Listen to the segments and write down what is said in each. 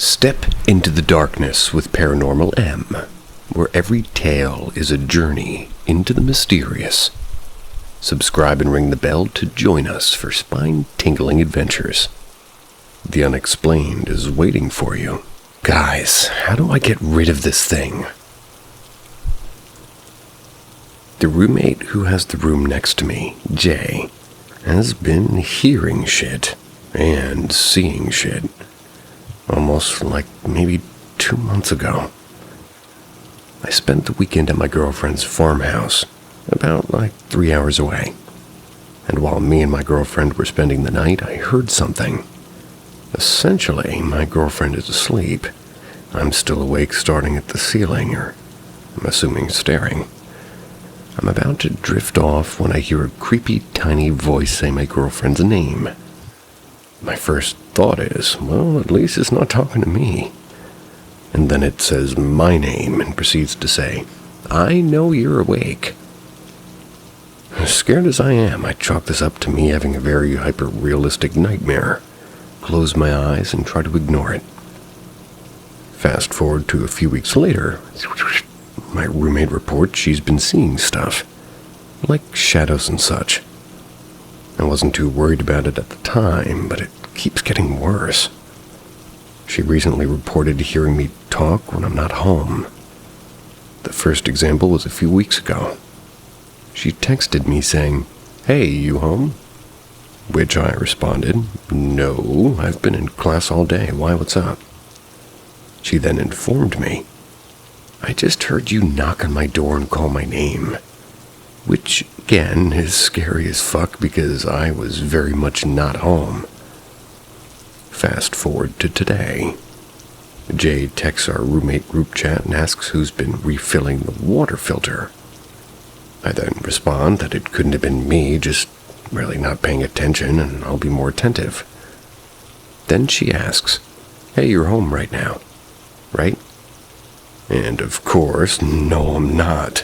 Step into the darkness with Paranormal M, where every tale is a journey into the mysterious. Subscribe and ring the bell to join us for spine-tingling adventures. The unexplained is waiting for you. Guys, how do I get rid of this thing? The roommate who has the room next to me, Jay, has been hearing shit and seeing shit. Almost like maybe 2 months ago. I spent the weekend at my girlfriend's farmhouse, about 3 hours away. And while me and my girlfriend were spending the night, I heard something. Essentially, my girlfriend is asleep. I'm still awake, starting at the ceiling, or I'm assuming staring. I'm about to drift off when I hear a creepy, tiny voice say my girlfriend's name. My first thought is, well, at least it's not talking to me. And then it says my name and proceeds to say, I know you're awake. As scared as I am, I chalk this up to me having a very hyper-realistic nightmare. Close my eyes and try to ignore it. Fast forward to a few weeks later, my roommate reports she's been seeing stuff, like shadows and such. I wasn't too worried about it at the time, but it keeps getting worse. She recently reported hearing me talk when I'm not home. The first example was a few weeks ago. She texted me saying, "Hey, you home?" Which I responded, "No, I've been in class all day. Why, what's up?" She then informed me, "I just heard you knock on my door and call my name." Which, again, is scary as fuck because I was very much not home. Fast forward to today. Jay texts our roommate group chat and asks who's been refilling the water filter. I then respond that it couldn't have been me, just really not paying attention, and I'll be more attentive. Then she asks, "Hey, you're home right now, right?" And of course, no, I'm not.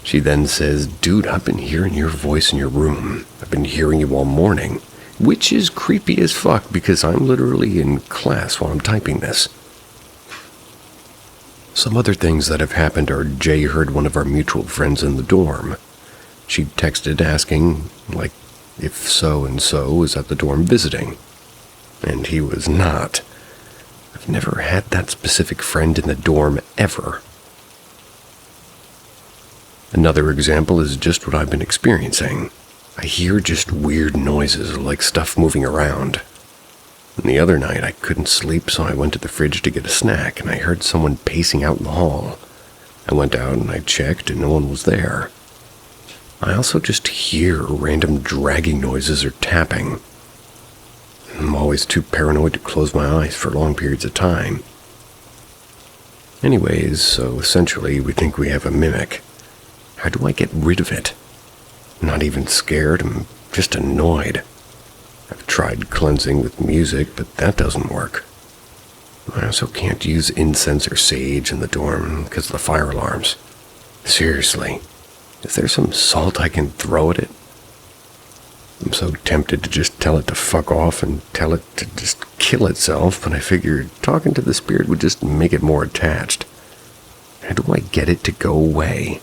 She then says, "Dude, I've been hearing your voice in your room. I've been hearing you all morning," which is creepy as fuck because I'm literally in class while I'm typing this. Some other things that have happened are Jay heard one of our mutual friends in the dorm. She texted asking, if so-and-so was at the dorm visiting. And he was not. I've never had that specific friend in the dorm ever. Another example is just what I've been experiencing. I hear just weird noises, like stuff moving around. And the other night, I couldn't sleep, so I went to the fridge to get a snack, and I heard someone pacing out in the hall. I went out and I checked, and no one was there. I also just hear random dragging noises or tapping. I'm always too paranoid to close my eyes for long periods of time. Anyways, so essentially, we think we have a mimic. How do I get rid of it? I'm not even scared, I'm just annoyed. I've tried cleansing with music, but that doesn't work. I also can't use incense or sage in the dorm because of the fire alarms. Seriously, is there some salt I can throw at it? I'm so tempted to just tell it to fuck off and tell it to just kill itself, but I figured talking to the spirit would just make it more attached. How do I get it to go away?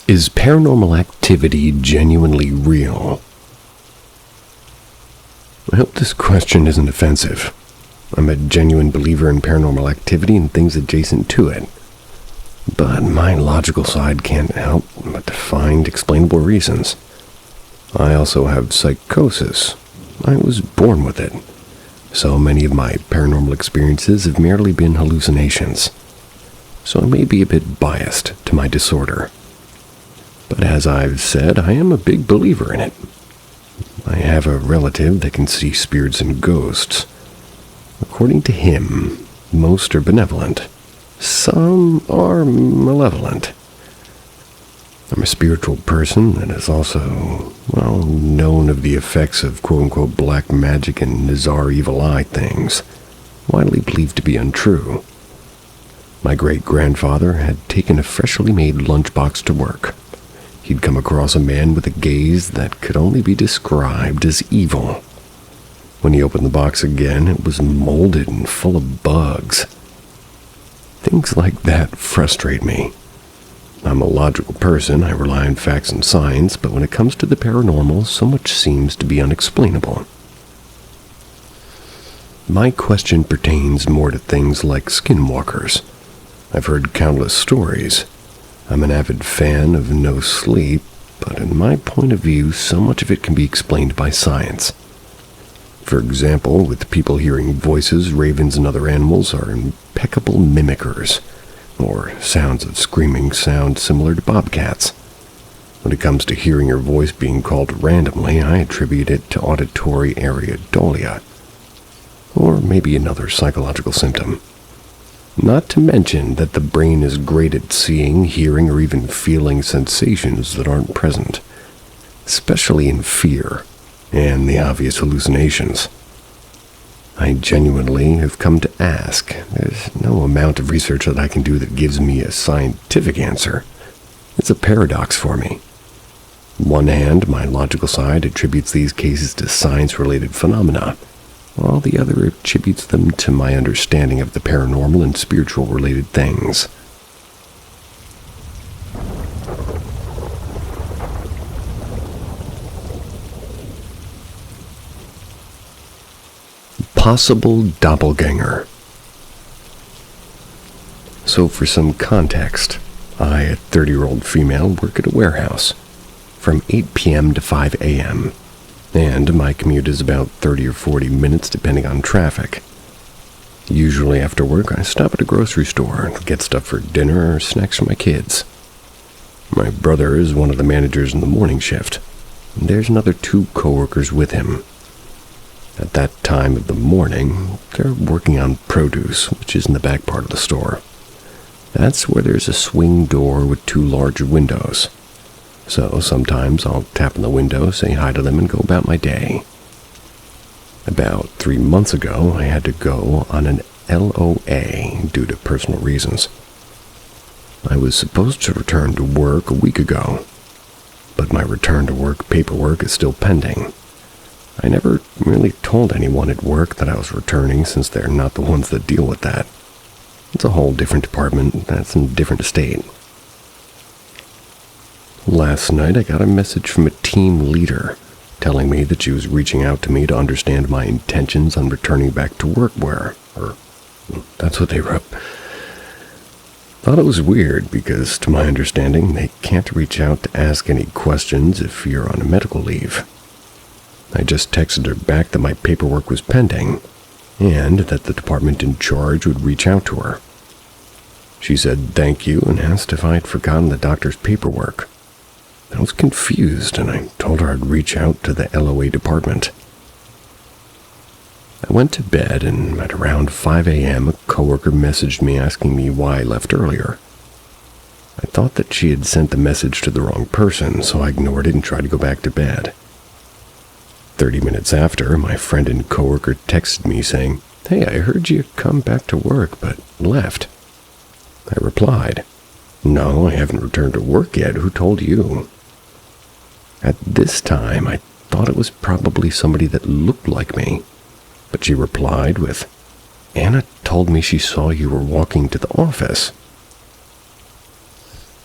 Is paranormal activity genuinely real? I hope this question isn't offensive. I'm a genuine believer in paranormal activity and things adjacent to it. But my logical side can't help but to find explainable reasons. I also have psychosis. I was born with it. So many of my paranormal experiences have merely been hallucinations. So I may be a bit biased to my disorder. But as I've said, I am a big believer in it. I have a relative that can see spirits and ghosts. According to him, most are benevolent. Some are malevolent. I'm a spiritual person that is also, known of the effects of quote-unquote black magic and Nazar evil eye things, widely believed to be untrue. My great-grandfather had taken a freshly made lunchbox to work. He'd come across a man with a gaze that could only be described as evil. When he opened the box again, it was molded and full of bugs. Things like that frustrate me. I'm a logical person, I rely on facts and science, but when it comes to the paranormal, so much seems to be unexplainable. My question pertains more to things like skinwalkers. I've heard countless stories. I'm an avid fan of no sleep, but in my point of view, so much of it can be explained by science. For example, with people hearing voices, ravens and other animals are impeccable mimickers, or sounds of screaming sound similar to bobcats. When it comes to hearing your voice being called randomly, I attribute it to auditory areodolia, or maybe another psychological symptom. Not to mention that the brain is great at seeing, hearing, or even feeling sensations that aren't present, especially in fear and the obvious hallucinations. I genuinely have come to ask. There's no amount of research that I can do that gives me a scientific answer. It's a paradox for me. On one hand, my logical side attributes these cases to science-related phenomena, while the other attributes them to my understanding of the paranormal and spiritual-related things. Possible doppelganger. So for some context, I, a 30-year-old female, work at a warehouse from 8 p.m. to 5 a.m., and my commute is about 30 or 40 minutes depending on traffic. Usually after work, I stop at a grocery store and get stuff for dinner or snacks for my kids. My brother is one of the managers in the morning shift, and there's another 2 coworkers with him. At that time of the morning, they're working on produce, which is in the back part of the store. That's where there's a swing door with 2 large windows. So sometimes I'll tap on the window, say hi to them, and go about my day. About 3 months ago, I had to go on an LOA due to personal reasons. I was supposed to return to work a week ago, but my return to work paperwork is still pending. I never really told anyone at work that I was returning since they're not the ones that deal with that. It's a whole different department that's in a different state. Last night I got a message from a team leader telling me that she was reaching out to me to understand my intentions on returning back to work that's what they wrote. Thought it was weird because, to my understanding, they can't reach out to ask any questions if you're on a medical leave. I just texted her back that my paperwork was pending, and that the department in charge would reach out to her. She said thank you and asked if I had forgotten the doctor's paperwork. I was confused, and I told her I'd reach out to the LOA department. I went to bed, and at around 5 a.m., a coworker messaged me asking me why I left earlier. I thought that she had sent the message to the wrong person, so I ignored it and tried to go back to bed. 30 minutes after, my friend and coworker texted me saying, "Hey, I heard you come back to work, but left." I replied, "No, I haven't returned to work yet. Who told you?" At this time, I thought it was probably somebody that looked like me, but she replied with, "Anna told me she saw you were walking to the office."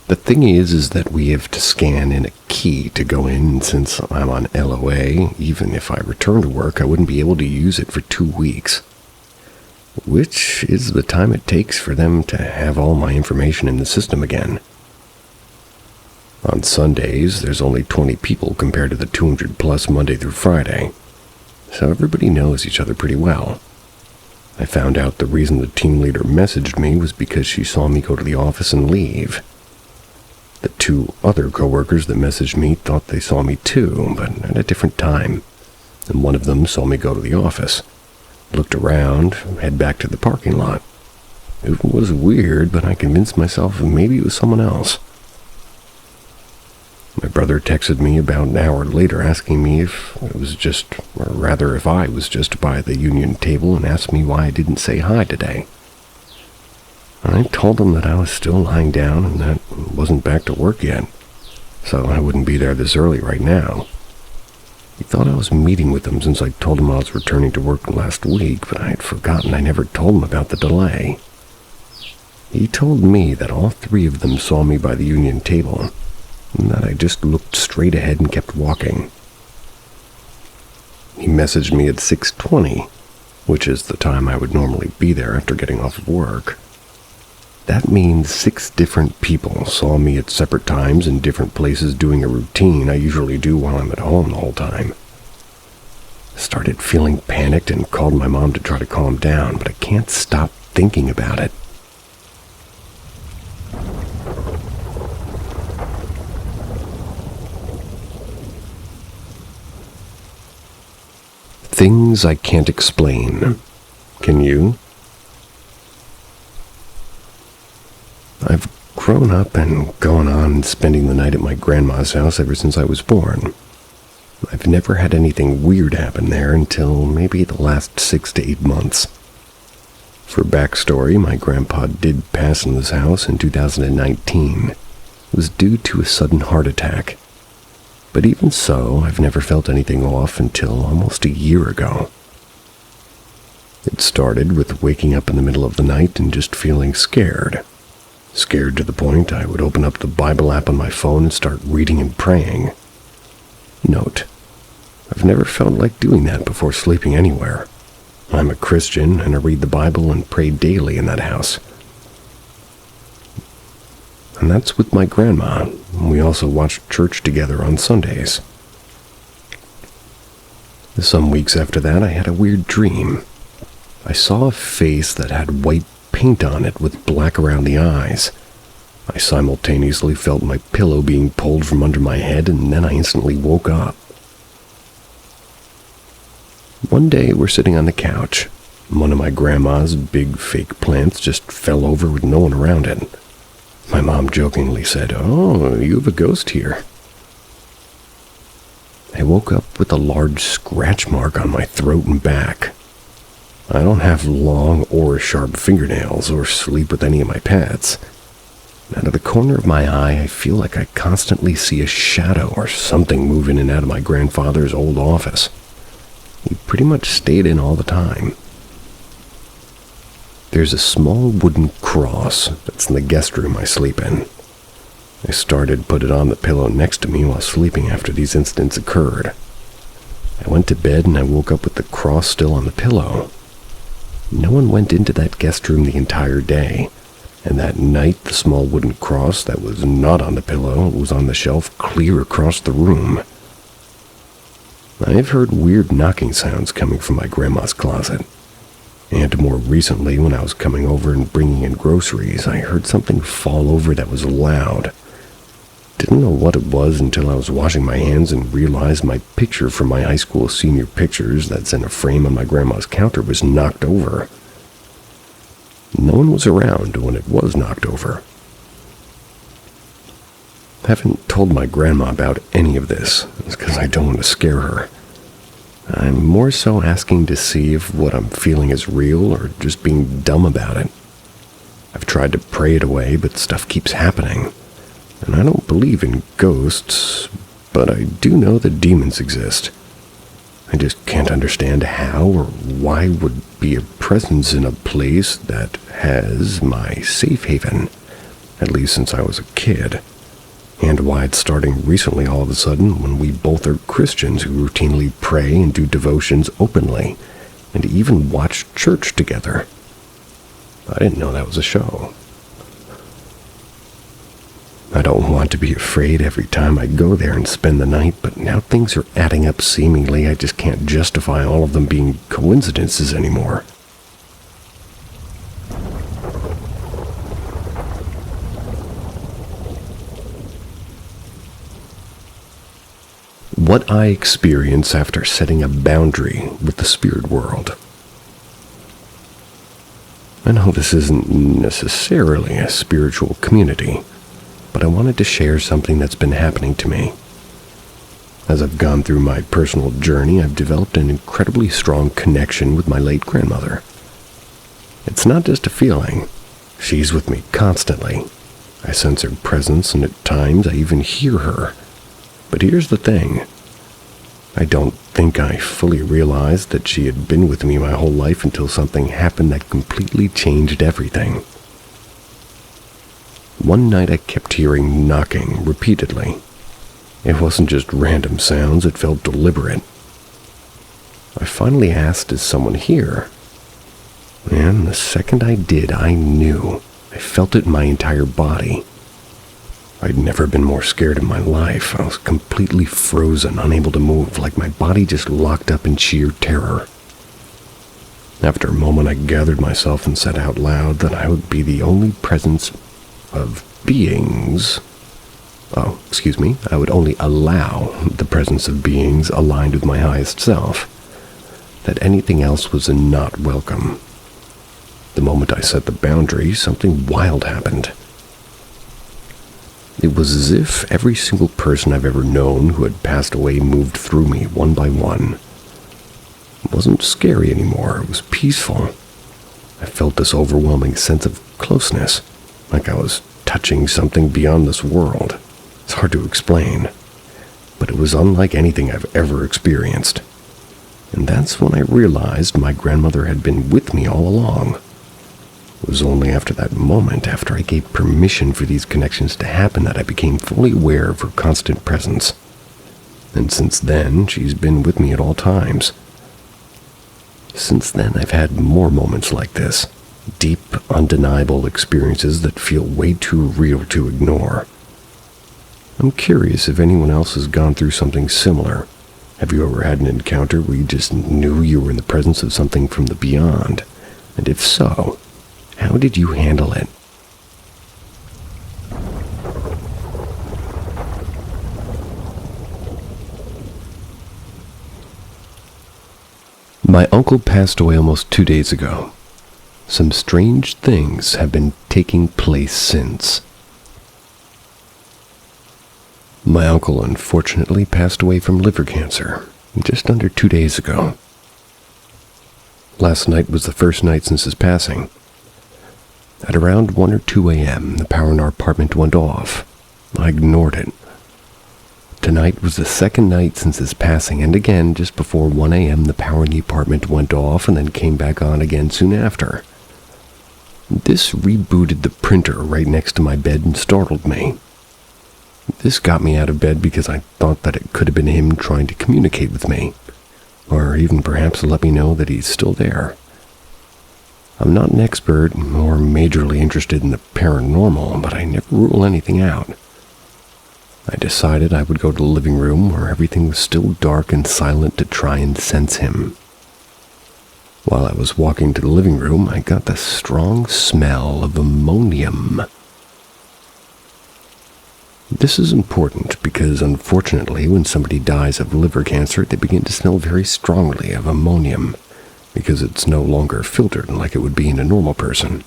The thing is that we have to scan in a key to go in, and since I'm on LOA, even if I return to work, I wouldn't be able to use it for 2 weeks, which is the time it takes for them to have all my information in the system again. On Sundays, there's only 20 people compared to the 200 plus Monday through Friday, so everybody knows each other pretty well. I found out the reason the team leader messaged me was because she saw me go to the office and leave. The 2 other coworkers that messaged me thought they saw me too, but at a different time, and one of them saw me go to the office, looked around, head back to the parking lot. It was weird, but I convinced myself maybe it was someone else. My brother texted me about an hour later asking me if I was just by the union table and asked me why I didn't say hi today. I told him that I was still lying down and that wasn't back to work yet, so I wouldn't be there this early right now. He thought I was meeting with him since I told him I was returning to work last week, but I had forgotten I never told him about the delay. He told me that all three of them saw me by the union table, and that I just looked straight ahead and kept walking. He messaged me at 6:20, which is the time I would normally be there after getting off of work. That means 6 different people saw me at separate times in different places doing a routine I usually do while I'm at home the whole time. I started feeling panicked and called my mom to try to calm down, but I can't stop thinking about it. Things I can't explain. Can you? I've grown up and gone on spending the night at my grandma's house ever since I was born. I've never had anything weird happen there until maybe the last 6 to 8 months. For backstory, my grandpa did pass in this house in 2019. It was due to a sudden heart attack. But even so, I've never felt anything off until almost a year ago. It started with waking up in the middle of the night and just feeling scared. Scared to the point I would open up the Bible app on my phone and start reading and praying. Note, I've never felt like doing that before sleeping anywhere. I'm a Christian and I read the Bible and pray daily in that house. And that's with my grandma. We also watched church together on Sundays. Some weeks after that, I had a weird dream. I saw a face that had white paint on it with black around the eyes. I simultaneously felt my pillow being pulled from under my head, and then I instantly woke up. One day, we're sitting on the couch. One of my grandma's big fake plants just fell over with no one around it. My mom jokingly said, "Oh, you have a ghost here." I woke up with a large scratch mark on my throat and back. I don't have long or sharp fingernails or sleep with any of my pets. Out of the corner of my eye, I feel like I constantly see a shadow or something move in and out of my grandfather's old office. He pretty much stayed in all the time. There's a small wooden cross that's in the guest room I sleep in. I started to put it on the pillow next to me while sleeping after these incidents occurred. I went to bed and I woke up with the cross still on the pillow. No one went into that guest room the entire day, and that night the small wooden cross that was not on the pillow was on the shelf clear across the room. I've heard weird knocking sounds coming from my grandma's closet. And more recently, when I was coming over and bringing in groceries, I heard something fall over that was loud. Didn't know what it was until I was washing my hands and realized my picture from my high school senior pictures that's in a frame on my grandma's counter was knocked over. No one was around when it was knocked over. I haven't told my grandma about any of this. It's because I don't want to scare her. I'm more so asking to see if what I'm feeling is real or just being dumb about it. I've tried to pray it away, but stuff keeps happening. And I don't believe in ghosts, but I do know that demons exist. I just can't understand how or why would be a presence in a place that has my safe haven, at least since I was a kid. And why it's starting recently all of a sudden when we both are Christians who routinely pray and do devotions openly, and even watch church together. I didn't know that was a show. I don't want to be afraid every time I go there and spend the night, but now things are adding up seemingly. I just can't justify all of them being coincidences anymore. What I experience after setting a boundary with the spirit world. I know this isn't necessarily a spiritual community, but I wanted to share something that's been happening to me. As I've gone through my personal journey, I've developed an incredibly strong connection with my late grandmother. It's not just a feeling. She's with me constantly. I sense her presence, and at times I even hear her. But here's the thing. I don't think I fully realized that she had been with me my whole life until something happened that completely changed everything. One night I kept hearing knocking repeatedly. It wasn't just random sounds, it felt deliberate. I finally asked, "Is someone here?" And the second I did, I knew. I felt it in my entire body. I'd never been more scared in my life. I was completely frozen, unable to move, like my body just locked up in sheer terror. After a moment, I gathered myself and said out loud that I would be the only presence of beings. I would only allow the presence of beings aligned with my highest self. That anything else was not welcome. The moment I set the boundary, something wild happened. It was as if every single person I've ever known who had passed away moved through me one by one. It wasn't scary anymore, it was peaceful. I felt this overwhelming sense of closeness, like I was touching something beyond this world. It's hard to explain, but it was unlike anything I've ever experienced. And that's when I realized my grandmother had been with me all along. It was only after that moment, after I gave permission for these connections to happen, that I became fully aware of her constant presence. And since then, she's been with me at all times. Since then, I've had more moments like this. Deep, undeniable experiences that feel way too real to ignore. I'm curious if anyone else has gone through something similar. Have you ever had an encounter where you just knew you were in the presence of something from the beyond? And if so, how did you handle it? My uncle passed away almost 2 days ago. Some strange things have been taking place since. My uncle unfortunately passed away from liver cancer just under 2 days ago. Last night was the first night since his passing. At around 1 or 2 a.m., the power in our apartment went off. I ignored it. Tonight was the second night since his passing, and again, just before 1 a.m., the power in the apartment went off and then came back on again soon after. This rebooted the printer right next to my bed and startled me. This got me out of bed because I thought that it could have been him trying to communicate with me, or even perhaps let me know that he's still there. I'm not an expert or majorly interested in the paranormal, but I never rule anything out. I decided I would go to the living room where everything was still dark and silent to try and sense him. While I was walking to the living room, I got the strong smell of ammonium. This is important because, unfortunately, when somebody dies of liver cancer, they begin to smell very strongly of ammonium because it's no longer filtered like it would be in a normal person.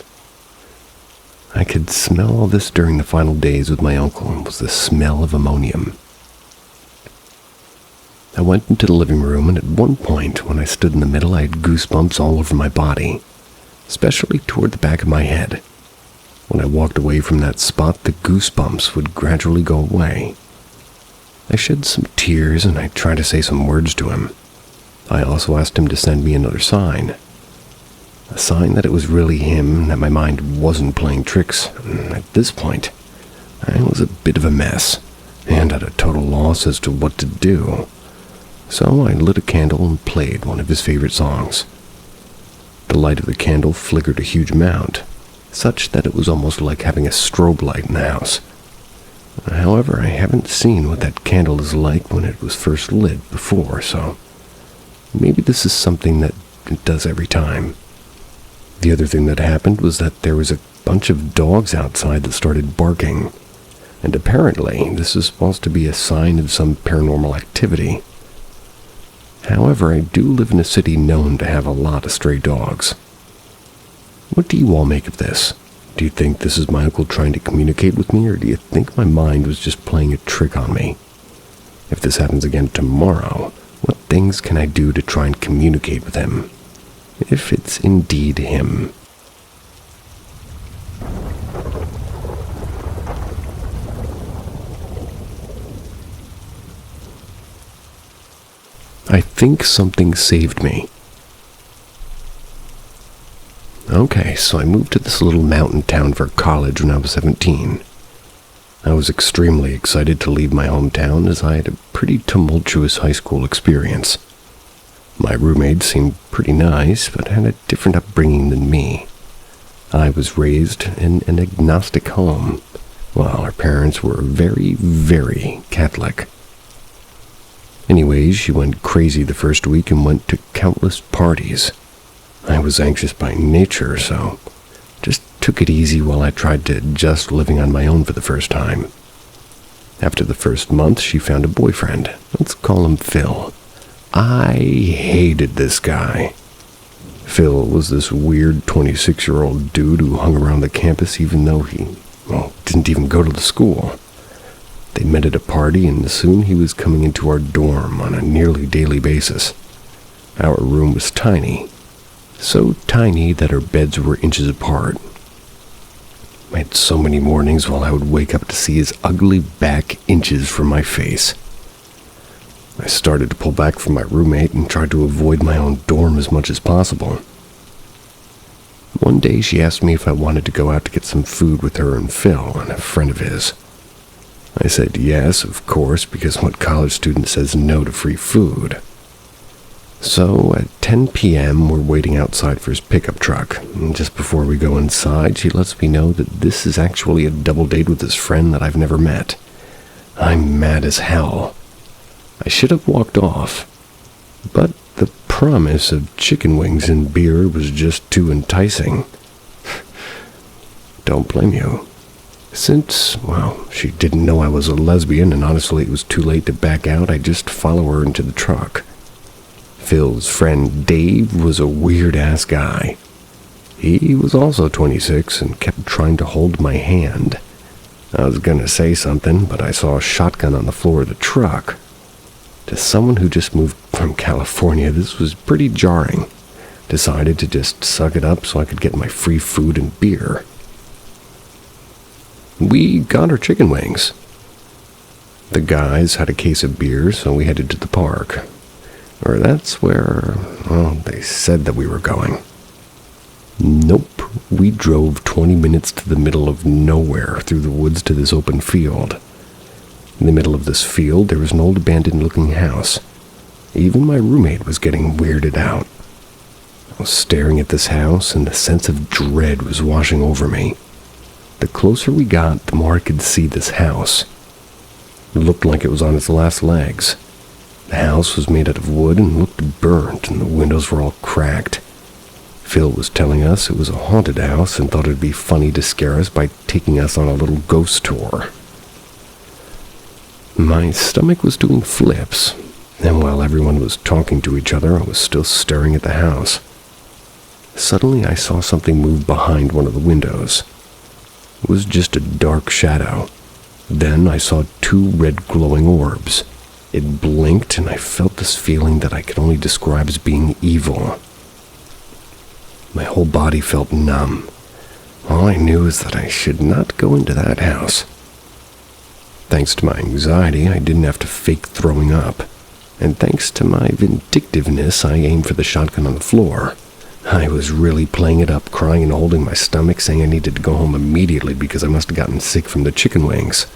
I could smell all this during the final days with my uncle. It was the smell of ammonium. I went into the living room, and at one point, when I stood in the middle, I had goosebumps all over my body, especially toward the back of my head. When I walked away from that spot, the goosebumps would gradually go away. I shed some tears, and I tried to say some words to him. I also asked him to send me another sign. A sign that it was really him, and that my mind wasn't playing tricks. At this point, I was a bit of a mess, and at a total loss as to what to do. So I lit a candle and played one of his favorite songs. The light of the candle flickered a huge amount, such that it was almost like having a strobe light in the house. However, I haven't seen what that candle is like when it was first lit before, so maybe this is something that it does every time. The other thing that happened was that there was a bunch of dogs outside that started barking, and apparently this is supposed to be a sign of some paranormal activity. However, I do live in a city known to have a lot of stray dogs. What do you all make of this? Do you think this is my uncle trying to communicate with me, or do you think my mind was just playing a trick on me? If this happens again tomorrow, what things can I do to try and communicate with him? If it's indeed him. I think something saved me. Okay, so I moved to this little mountain town for college when I was 17. I was extremely excited to leave my hometown as I had a pretty tumultuous high school experience. My roommate seemed pretty nice, but had a different upbringing than me. I was raised in an agnostic home, while our parents were very, very Catholic. Anyways, she went crazy the first week and went to countless parties. I was anxious by nature, so just took it easy while I tried to adjust living on my own for the first time. After the first month, she found a boyfriend. Let's call him Phil. I hated this guy. Phil was this weird 26-year-old dude who hung around the campus even though he, didn't even go to the school. They met at a party, and soon he was coming into our dorm on a nearly daily basis. Our room was tiny. So tiny that our beds were inches apart. I had so many mornings while I would wake up to see his ugly back inches from my face. I started to pull back from my roommate and tried to avoid my own dorm as much as possible. One day she asked me if I wanted to go out to get some food with her and Phil and a friend of his. I said yes, of course, because what college student says no to free food? So at 10 p.m., we're waiting outside for his pickup truck, and just before we go inside, she lets me know that this is actually a double date with his friend that I've never met. I'm mad as hell. I should have walked off, but the promise of chicken wings and beer was just too enticing. Don't blame you. Since, she didn't know I was a lesbian, and honestly it was too late to back out, I just follow her into the truck. Phil's friend Dave was a weird-ass guy. He was also 26 and kept trying to hold my hand. I was gonna say something, but I saw a shotgun on the floor of the truck. To someone who just moved from California, this was pretty jarring. Decided to just suck it up so I could get my free food and beer. We got our chicken wings. The guys had a case of beer, so we headed to the park. Or that's where, they said that we were going. Nope, we drove 20 minutes to the middle of nowhere through the woods to this open field. In the middle of this field, there was an old abandoned-looking house. Even my roommate was getting weirded out. I was staring at this house, and a sense of dread was washing over me. The closer we got, the more I could see this house. It looked like it was on its last legs. The house was made out of wood and looked burnt, and the windows were all cracked. Phil was telling us it was a haunted house and thought it'd be funny to scare us by taking us on a little ghost tour. My stomach was doing flips, and while everyone was talking to each other, I was still staring at the house. Suddenly, I saw something move behind one of the windows. It was just a dark shadow. Then I saw two red glowing orbs. It blinked, and I felt this feeling that I could only describe as being evil. My whole body felt numb. All I knew is that I should not go into that house. Thanks to my anxiety, I didn't have to fake throwing up. And thanks to my vindictiveness, I aimed for the shotgun on the floor. I was really playing it up, crying and holding my stomach, saying I needed to go home immediately because I must have gotten sick from the chicken wings.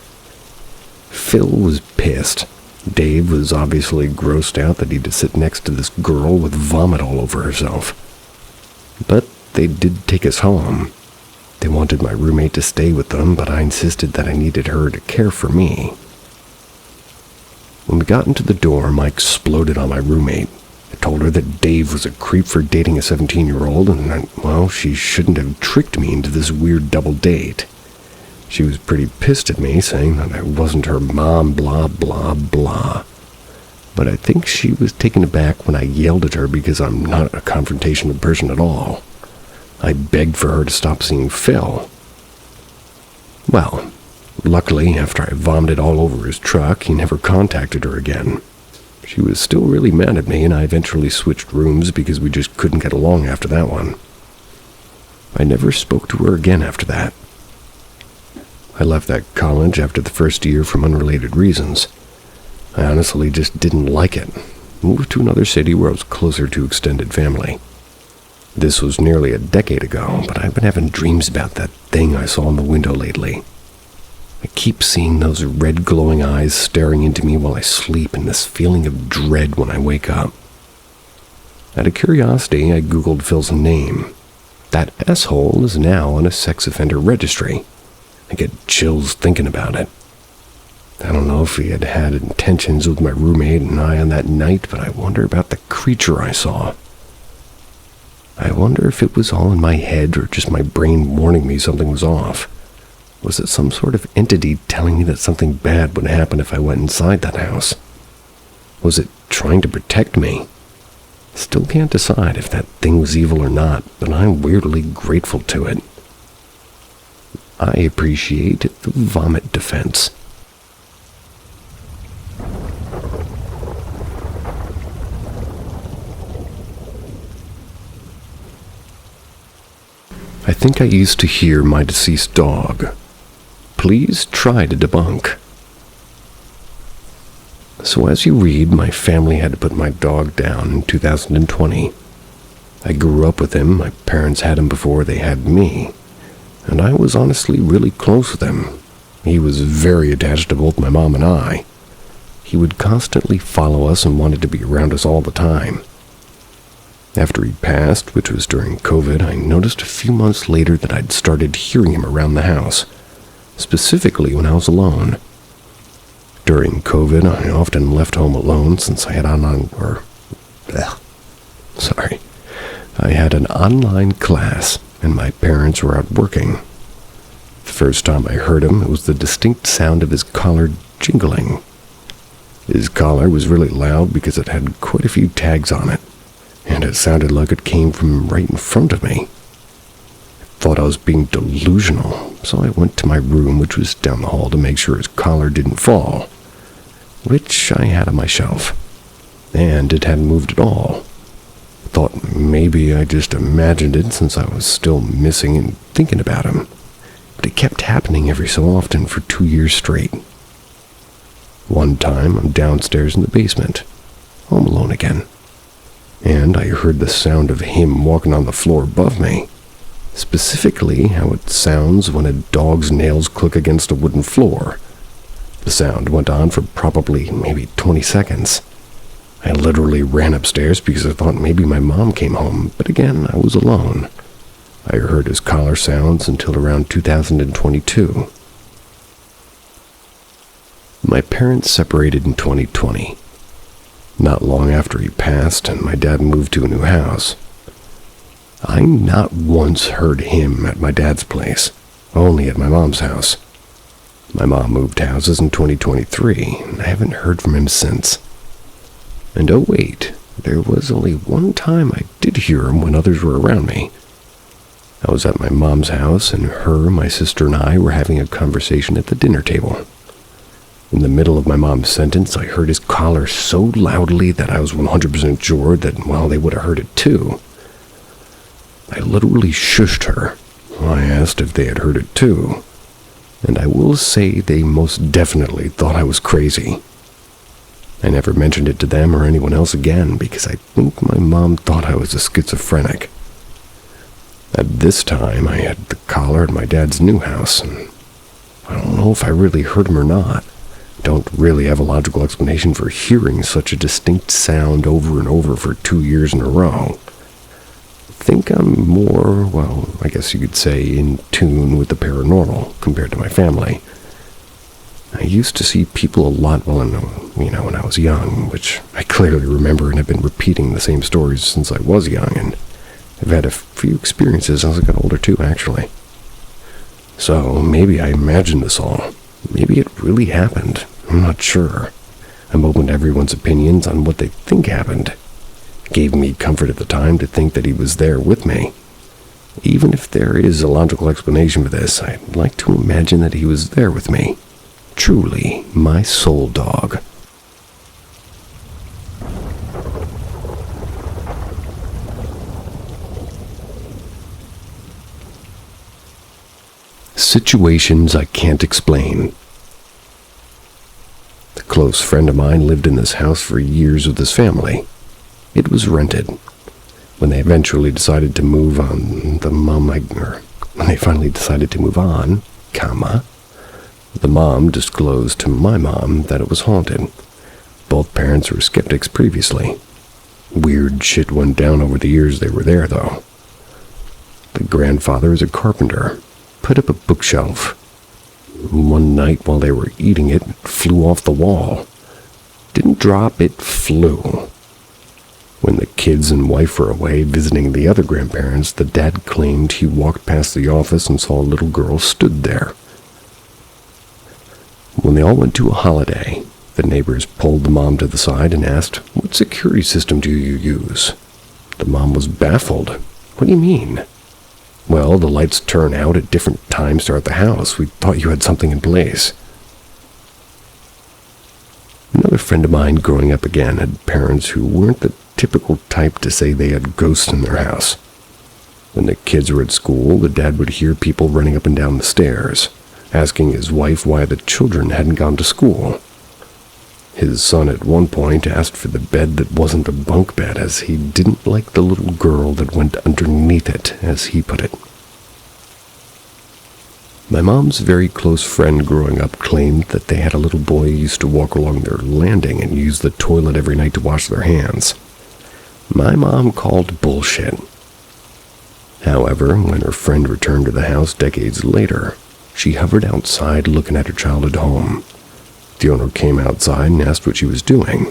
Phil was pissed. Dave was obviously grossed out that he had to sit next to this girl with vomit all over herself. But they did take us home. They wanted my roommate to stay with them, but I insisted that I needed her to care for me. When we got into the dorm, I exploded on my roommate. I told her that Dave was a creep for dating a 17-year-old, and she shouldn't have tricked me into this weird double date. She was pretty pissed at me, saying that I wasn't her mom, blah, blah, blah. But I think she was taken aback when I yelled at her because I'm not a confrontational person at all. I begged for her to stop seeing Phil. Well, luckily, after I vomited all over his truck, he never contacted her again. She was still really mad at me, and I eventually switched rooms because we just couldn't get along after that one. I never spoke to her again after that. I left that college after the first year from unrelated reasons. I honestly just didn't like it. moved to another city where I was closer to extended family. This was nearly a decade ago, but I've been having dreams about that thing I saw in the window lately. I keep seeing those red glowing eyes staring into me while I sleep and this feeling of dread when I wake up. Out of curiosity, I Googled Phil's name. That asshole is now on a sex offender registry. I get chills thinking about it. I don't know if he had had intentions with my roommate and I on that night, but I wonder about the creature I saw. I wonder if it was all in my head or just my brain warning me something was off. Was it some sort of entity telling me that something bad would happen if I went inside that house? Was it trying to protect me? Still can't decide if that thing was evil or not, but I'm weirdly grateful to it. I appreciate the vomit defense. I think I used to hear my deceased dog. Please try to debunk. So as you read, my family had to put my dog down in 2020. I grew up with him. My parents had him before they had me. And I was honestly really close with him. He was very attached to both my mom and I. He would constantly follow us and wanted to be around us all the time. After he passed, which was during COVID, I noticed a few months later that I'd started hearing him around the house, specifically when I was alone. During COVID, I often left home alone since I had I had an online class and my parents were out working. The first time I heard him, it was the distinct sound of his collar jingling. His collar was really loud because it had quite a few tags on it, and it sounded like it came from right in front of me. I thought I was being delusional, so I went to my room, which was down the hall, to make sure his collar didn't fall, which I had on my shelf, and it hadn't moved at all. I thought maybe I just imagined it since I was still missing and thinking about him, but it kept happening every so often for 2 years straight. One time, I'm downstairs in the basement, home alone again, and I heard the sound of him walking on the floor above me, specifically how it sounds when a dog's nails click against a wooden floor. The sound went on for probably maybe 20 seconds. I literally ran upstairs because I thought maybe my mom came home, but again, I was alone. I heard his collar sounds until around 2022. My parents separated in 2020. Not long after he passed, and my dad moved to a new house. I not once heard him at my dad's place, only at my mom's house. My mom moved houses in 2023, and I haven't heard from him since. And oh wait, there was only one time I did hear him when others were around me. I was at my mom's house, and her, my sister, and I were having a conversation at the dinner table. In the middle of my mom's sentence, I heard his collar so loudly that I was 100% sure that, well, they would have heard it too. I literally shushed her. I asked if they had heard it too, and I will say they most definitely thought I was crazy. I never mentioned it to them or anyone else again because I think my mom thought I was a schizophrenic. At this time, I had the collar at my dad's new house, and I don't know if I really heard him or not. I don't really have a logical explanation for hearing such a distinct sound over and over for 2 years in a row. I think I'm more, well, I guess you could say, in tune with the paranormal compared to my family. I used to see people a lot when I was young, which I clearly remember and have been repeating the same stories since I was young, and I've had a few experiences as I got older too, actually. So maybe I imagined this all. Maybe it really happened. I'm not sure. I'm open to everyone's opinions on what they think happened. It gave me comfort at the time to think that he was there with me. Even if there is a logical explanation for this, I'd like to imagine that he was there with me. Truly, my soul dog. Situations I can't explain. The close friend of mine lived in this house for years with his family. It was rented. When they eventually decided to move on, the mom disclosed to my mom that it was haunted. Both parents were skeptics previously. Weird shit went down over the years they were there, though. The grandfather is a carpenter. Put up a bookshelf. One night while they were eating it flew off the wall. Didn't drop, it flew. When the kids and wife were away visiting the other grandparents, the dad claimed he walked past the office and saw a little girl stood there. When they all went to a holiday, the neighbors pulled the mom to the side and asked, "What security system do you use?" The mom was baffled. "What do you mean?" "Well, the lights turn out at different times throughout the house. We thought you had something in place." Another friend of mine growing up again had parents who weren't the typical type to say they had ghosts in their house. When the kids were at school, the dad would hear people running up and down the stairs, asking his wife why the children hadn't gone to school. His son at one point asked for the bed that wasn't a bunk bed, as he didn't like the little girl that went underneath it, as he put it. My mom's very close friend growing up claimed that they had a little boy who used to walk along their landing and use the toilet every night to wash their hands. My mom called bullshit. However, when her friend returned to the house decades later, she hovered outside looking at her childhood home. The owner came outside and asked what she was doing.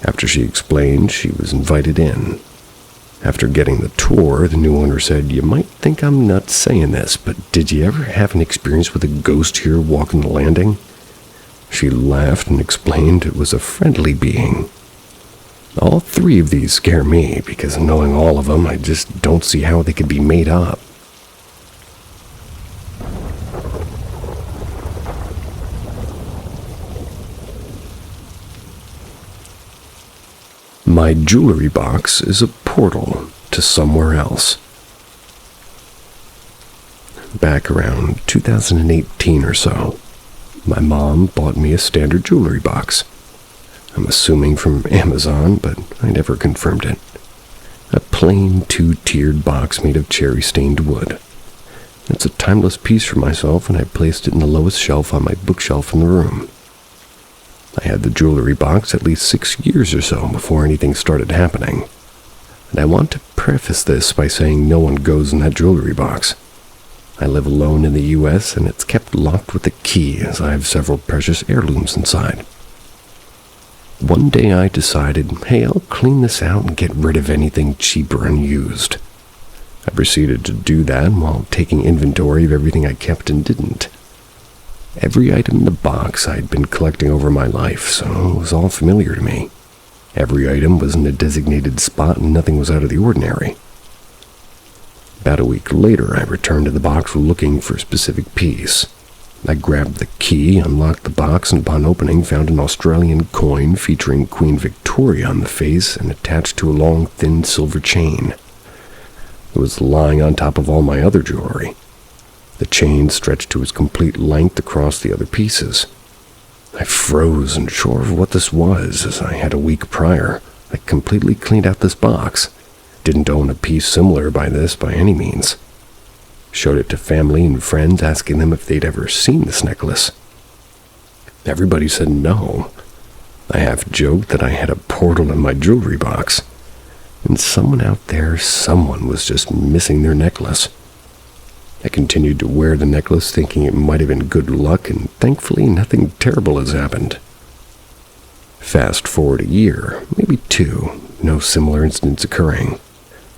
After she explained, she was invited in. After getting the tour, the new owner said, "You might think I'm nuts saying this, but did you ever have an experience with a ghost here walking the landing?" She laughed and explained it was a friendly being. All three of these scare me, because knowing all of them, I just don't see how they could be made up. My jewelry box is a portal to somewhere else. Back around 2018 or so, my mom bought me a standard jewelry box. I'm assuming from Amazon, but I never confirmed it. A plain two-tiered box made of cherry-stained wood. It's a timeless piece for myself, and I placed it in the lowest shelf on my bookshelf in the room. I had the jewelry box at least 6 years or so before anything started happening. And I want to preface this by saying no one goes in that jewelry box. I live alone in the U.S., and it's kept locked with a key, as I have several precious heirlooms inside. One day I decided, hey, I'll clean this out and get rid of anything cheap or unused. I proceeded to do that while taking inventory of everything I kept and didn't. Every item in the box I'd been collecting over my life, so it was all familiar to me. Every item was in a designated spot and nothing was out of the ordinary. About a week later, I returned to the box looking for a specific piece. I grabbed the key, unlocked the box, and upon opening found an Australian coin featuring Queen Victoria on the face and attached to a long, thin silver chain. It was lying on top of all my other jewelry. The chain stretched to its complete length across the other pieces. I froze, unsure of what this was, as I had a week prior. I completely cleaned out this box. Didn't own a piece similar by this by any means. Showed it to family and friends, asking them if they'd ever seen this necklace. Everybody said no. I half joked that I had a portal in my jewelry box. And someone out there, someone was just missing their necklace. I continued to wear the necklace, thinking it might have been good luck, and thankfully nothing terrible has happened. Fast forward a year, maybe 2, no similar incidents occurring.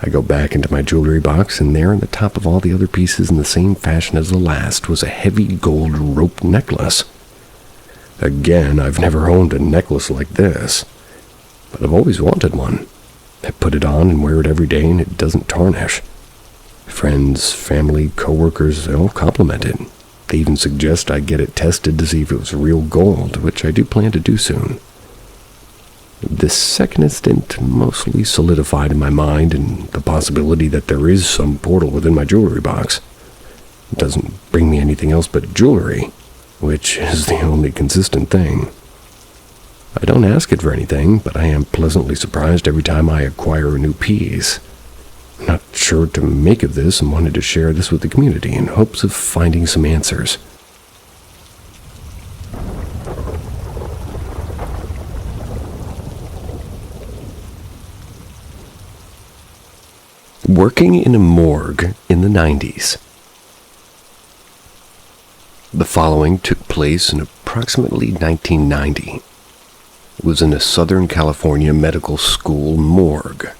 I go back into my jewelry box, and there on the top of all the other pieces in the same fashion as the last was a heavy gold rope necklace. Again, I've never owned a necklace like this, but I've always wanted one. I put it on and wear it every day, and it doesn't tarnish. Friends, family, coworkers, they all compliment it. They even suggest I get it tested to see if it was real gold, which I do plan to do soon. This second instant mostly solidified in my mind and the possibility that there is some portal within my jewelry box. It doesn't bring me anything else but jewelry, which is the only consistent thing. I don't ask it for anything, but I am pleasantly surprised every time I acquire a new piece. I'm not sure what to make of this and wanted to share this with the community in hopes of finding some answers. Working in a morgue in the 90s. The following took place in approximately 1990. It was in a Southern California medical school morgue.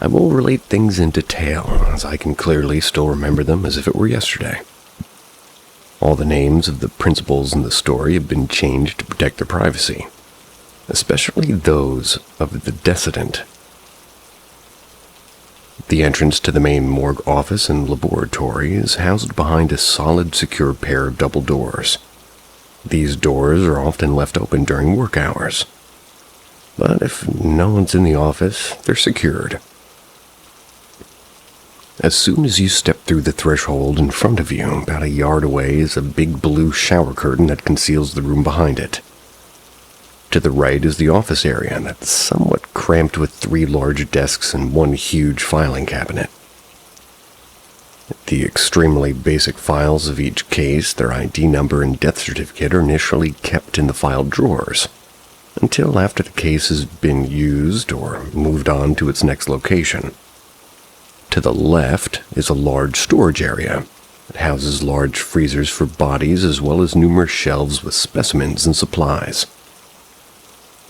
I will relate things in detail, as I can clearly still remember them as if it were yesterday. All the names of the principals in the story have been changed to protect their privacy, especially those of the decedent. The entrance to the main morgue office and laboratory is housed behind a solid, secure pair of double doors. These doors are often left open during work hours, but if no one's in the office, they're secured. As soon as you step through the threshold in front of you, about a yard away is a big blue shower curtain that conceals the room behind it. To the right is the office area that's somewhat cramped with 3 large desks and 1 huge filing cabinet. The extremely basic files of each case, their ID number and death certificate, are initially kept in the file drawers, until after the case has been used or moved on to its next location. To the left is a large storage area. It houses large freezers for bodies as well as numerous shelves with specimens and supplies.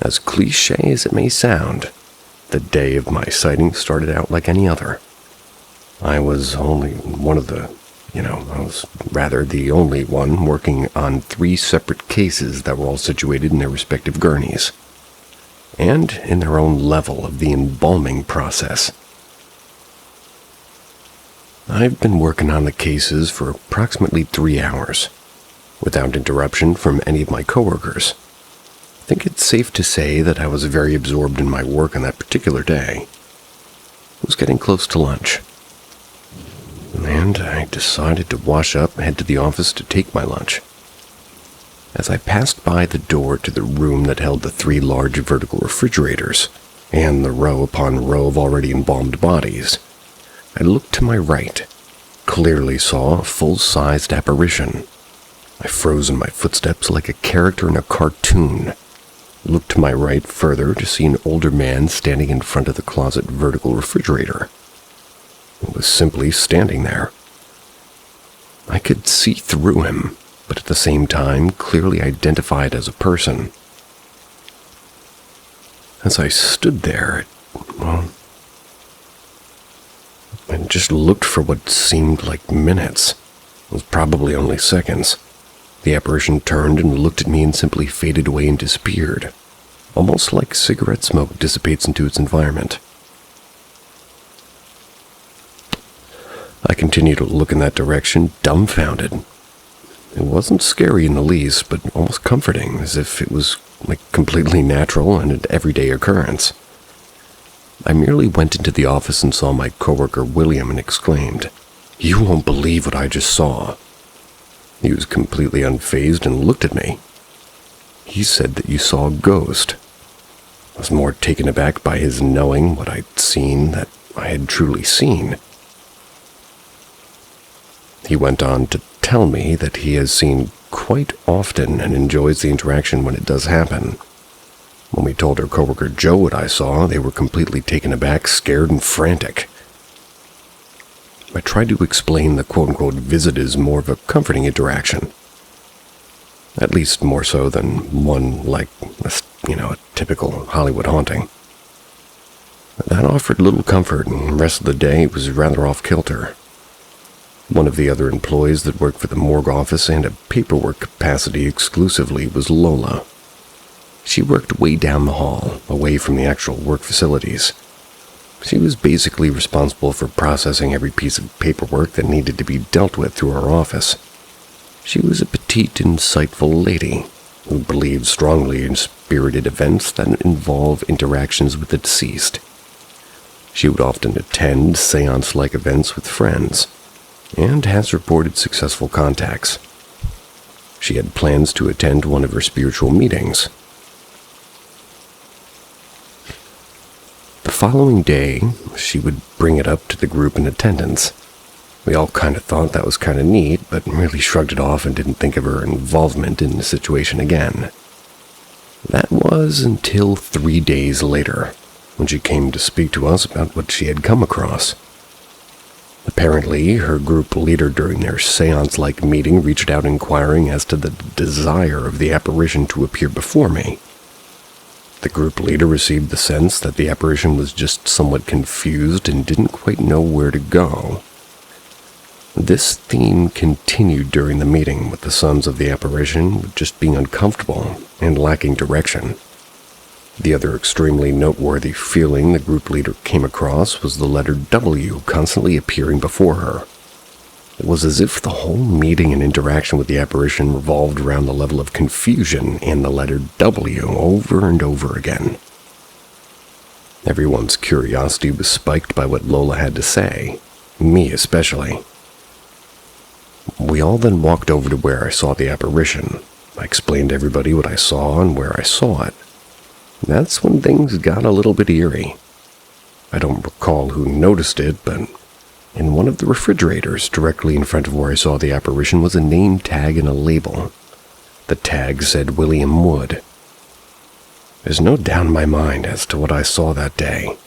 As cliché as it may sound, the day of my sighting started out like any other. I was only one of the, I was rather the only one working on 3 separate cases that were all situated in their respective gurneys, and in their own level of the embalming process. I've been working on the cases for approximately 3 hours, without interruption from any of my coworkers. I think it's safe to say that I was very absorbed in my work on that particular day. It was getting close to lunch, and I decided to wash up and head to the office to take my lunch. As I passed by the door to the room that held the 3 large vertical refrigerators, and the row upon row of already embalmed bodies, I looked to my right, clearly saw a full-sized apparition. I froze in my footsteps like a character in a cartoon. Looked to my right further to see an older man standing in front of the closet vertical refrigerator. He was simply standing there. I could see through him, but at the same time clearly identified as a person. As I stood there, and just looked for what seemed like minutes. It was probably only seconds. The apparition turned and looked at me and simply faded away and disappeared, almost like cigarette smoke dissipates into its environment. I continued to look in that direction, dumbfounded. It wasn't scary in the least, but almost comforting, as if it was completely natural and an everyday occurrence. I merely went into the office and saw my coworker William and exclaimed, "You won't believe what I just saw." He was completely unfazed and looked at me. He said that you saw a ghost. I was more taken aback by his knowing what I'd seen that I had truly seen. He went on to tell me that he has seen quite often and enjoys the interaction when it does happen. When we told our coworker Joe what I saw, they were completely taken aback, scared, and frantic. I tried to explain the quote-unquote visit as more of a comforting interaction. At least more so than one like, a typical Hollywood haunting. That offered little comfort, and the rest of the day was rather off-kilter. One of the other employees that worked for the morgue office and a paperwork capacity exclusively was Lola. She worked way down the hall, away from the actual work facilities. She was basically responsible for processing every piece of paperwork that needed to be dealt with through our office. She was a petite, insightful lady who believed strongly in spirited events that involve interactions with the deceased. She would often attend seance-like events with friends, and has reported successful contacts. She had plans to attend one of her spiritual meetings, following day, she would bring it up to the group in attendance. We all kind of thought that was kind of neat, but really shrugged it off and didn't think of her involvement in the situation again. That was until 3 days later, when she came to speak to us about what she had come across. Apparently, her group leader during their seance-like meeting reached out inquiring as to the desire of the apparition to appear before me. The group leader received the sense that the apparition was just somewhat confused and didn't quite know where to go. This theme continued during the meeting, with the sons of the apparition just being uncomfortable and lacking direction. The other extremely noteworthy feeling the group leader came across was the letter W constantly appearing before her. It was as if the whole meeting and interaction with the apparition revolved around the level of confusion and the letter W over and over again. Everyone's curiosity was spiked by what Lola had to say, me especially. We all then walked over to where I saw the apparition. I explained to everybody what I saw and where I saw it. That's when things got a little bit eerie. I don't recall who noticed it, but in one of the refrigerators directly in front of where I saw the apparition was a name tag and a label. The tag said William Wood. There's no doubt in my mind as to what I saw that day,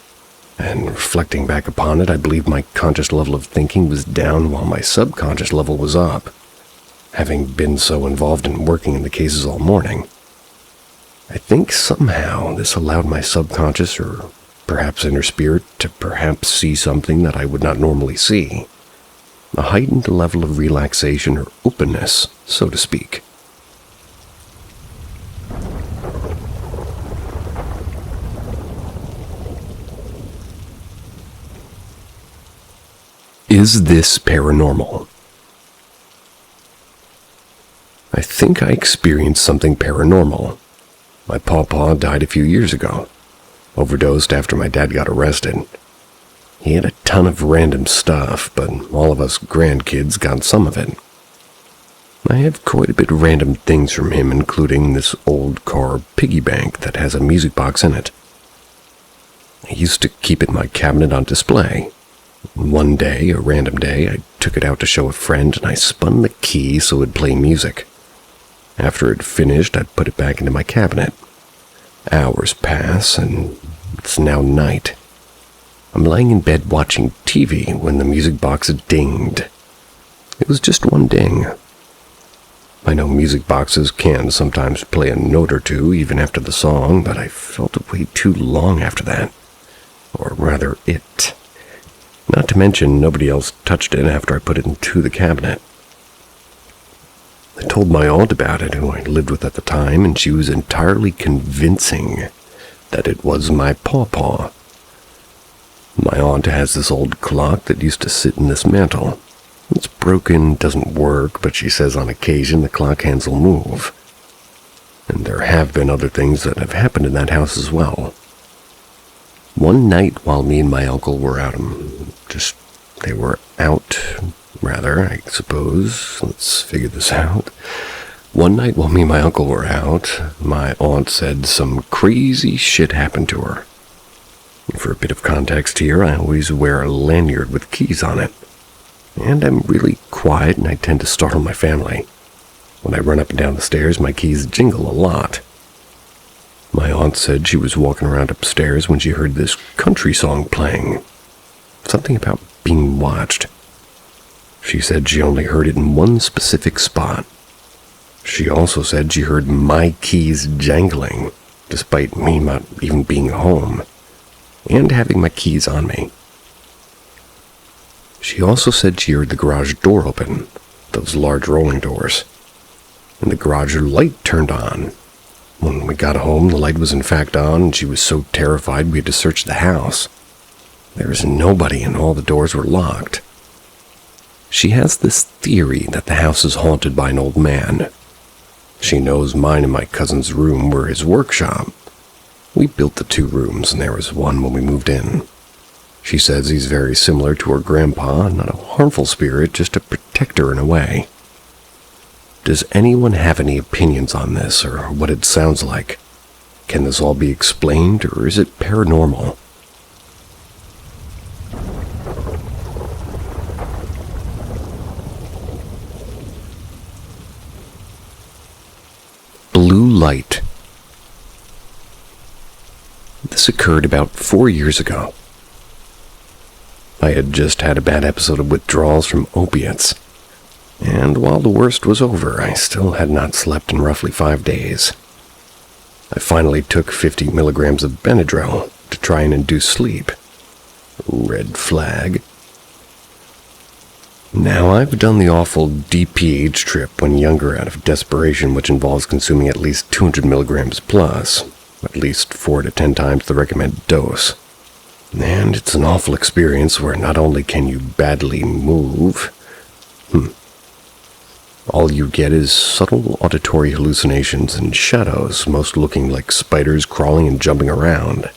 and reflecting back upon it, I believe my conscious level of thinking was down while my subconscious level was up, having been so involved in working in the cases all morning. I think somehow this allowed my subconscious, or perhaps inner spirit, to perhaps see something that I would not normally see. A heightened level of relaxation or openness, so to speak. Is this paranormal? I think I experienced something paranormal. My pawpaw died a few years ago, overdosed after my dad got arrested. He had a ton of random stuff, but all of us grandkids got some of it. I have quite a bit of random things from him, including this old car piggy bank that has a music box in it. I used to keep it in my cabinet on display. One day, a random day, I took it out to show a friend and I spun the key so it would play music. After it finished, I put it back into my cabinet. Hours pass, and it's now night. I'm laying in bed watching TV when the music box dinged. It was just one ding. I know music boxes can sometimes play a note or two even after the song, but I felt it way too long after that. Or rather, it. Not to mention, nobody else touched it after I put it into the cabinet. I told my aunt about it, who I lived with at the time, and she was entirely convincing that it was my pawpaw. My aunt has this old clock that used to sit in this mantel. It's broken, doesn't work, but she says on occasion the clock hands will move. And there have been other things that have happened in that house as well. One night while me and my uncle were out, I suppose. Let's figure this out. One night while me and my uncle were out, my aunt said some crazy shit happened to her. For a bit of context here, I always wear a lanyard with keys on it. And I'm really quiet and I tend to startle my family. When I run up and down the stairs, my keys jingle a lot. My aunt said she was walking around upstairs when she heard this country song playing. Something about being watched. She said she only heard it in one specific spot. She also said she heard my keys jangling, despite me not even being home, and having my keys on me. She also said she heard the garage door open, those large rolling doors, and the garage light turned on. When we got home, the light was in fact on, and she was so terrified we had to search the house. There was nobody and all the doors were locked. She has this theory that the house is haunted by an old man. She knows mine and my cousin's room were his workshop. We built the 2 rooms, and there was one when we moved in. She says he's very similar to her grandpa, not a harmful spirit, just a protector in a way. Does anyone have any opinions on this, or what it sounds like? Can this all be explained, or is it paranormal? light. This occurred about 4 years ago. I had just had a bad episode of withdrawals from opiates, and while the worst was over, I still had not slept in roughly 5 days. I finally took 50 milligrams of Benadryl to try and induce sleep. Red flag. Now, I've done the awful DPH trip when younger out of desperation, which involves consuming at least 200 milligrams plus, at least 4 to 10 times the recommended dose. And it's an awful experience where not only can you badly move, all you get is subtle auditory hallucinations and shadows, most looking like spiders crawling and jumping around.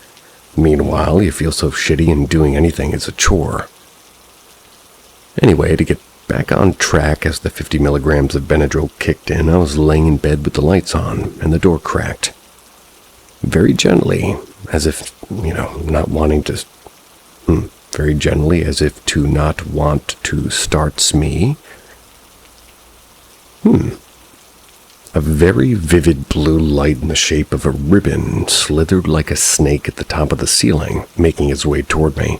Meanwhile, you feel so shitty and doing anything is a chore. Anyway, to get back on track, as the 50 milligrams of Benadryl kicked in, I was laying in bed with the lights on, and the door cracked. Very gently, as if, not wanting to... very gently, as if to not want to starts me. A very vivid blue light in the shape of a ribbon slithered like a snake at the top of the ceiling, making its way toward me.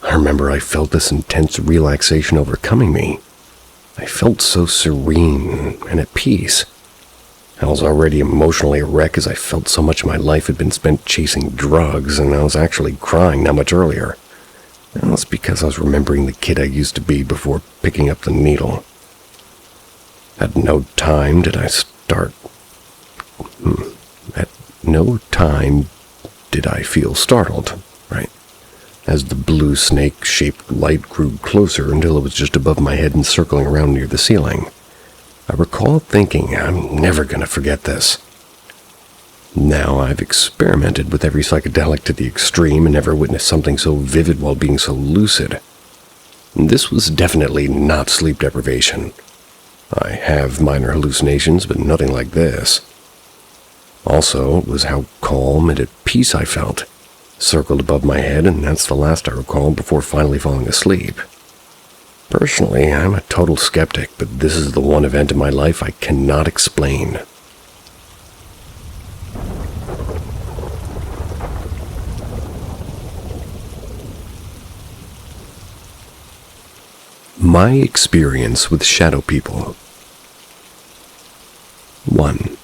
I remember I felt this intense relaxation overcoming me. I felt so serene and at peace. I was already emotionally a wreck as I felt so much of my life had been spent chasing drugs, and I was actually crying not much earlier. And that's because I was remembering the kid I used to be before picking up the needle. At no time did I feel startled, right? As the blue snake-shaped light grew closer until it was just above my head and circling around near the ceiling. I recall thinking, I'm never going to forget this. Now, I've experimented with every psychedelic to the extreme and never witnessed something so vivid while being so lucid. This was definitely not sleep deprivation. I have minor hallucinations, but nothing like this. Also, it was how calm and at peace I felt, circled above my head, and that's the last I recall before finally falling asleep. Personally, I'm a total skeptic, but this is the one event in my life I cannot explain. My experience with shadow people. 1.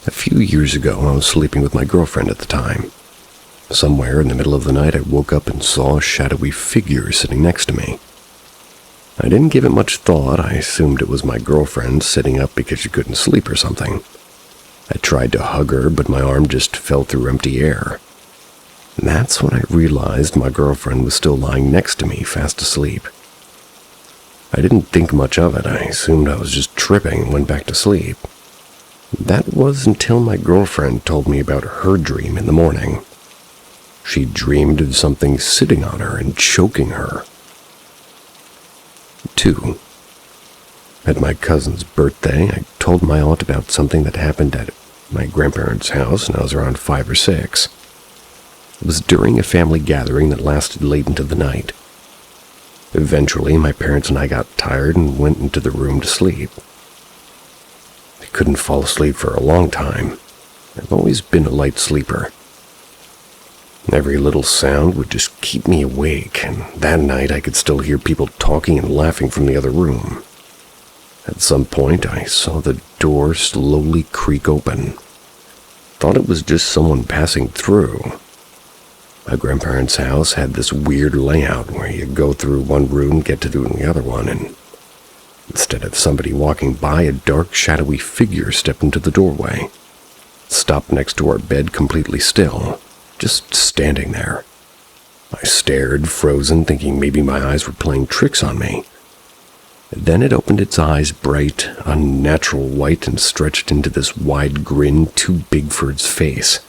A few years ago, I was sleeping with my girlfriend at the time. Somewhere in the middle of the night, I woke up and saw a shadowy figure sitting next to me. I didn't give it much thought. I assumed it was my girlfriend sitting up because she couldn't sleep or something. I tried to hug her, but my arm just fell through empty air. That's when I realized my girlfriend was still lying next to me, fast asleep. I didn't think much of it. I assumed I was just tripping and went back to sleep. That was until my girlfriend told me about her dream in the morning. She dreamed of something sitting on her and choking her. 2. At my cousin's birthday, I told my aunt about something that happened at my grandparents' house, and I was around 5 or 6. It was during a family gathering that lasted late into the night. Eventually, my parents and I got tired and went into the room to sleep. I couldn't fall asleep for a long time. I've always been a light sleeper. Every little sound would just keep me awake, and that night I could still hear people talking and laughing from the other room. At some point, I saw the door slowly creak open. Thought it was just someone passing through. My grandparents' house had this weird layout where you go through one room, get to the other one, and instead of somebody walking by, a dark, shadowy figure stepped into the doorway. Stopped next to our bed completely still, just standing there. I stared, frozen, thinking maybe my eyes were playing tricks on me. Then it opened its eyes bright, unnatural white, and stretched into this wide grin too big for its face.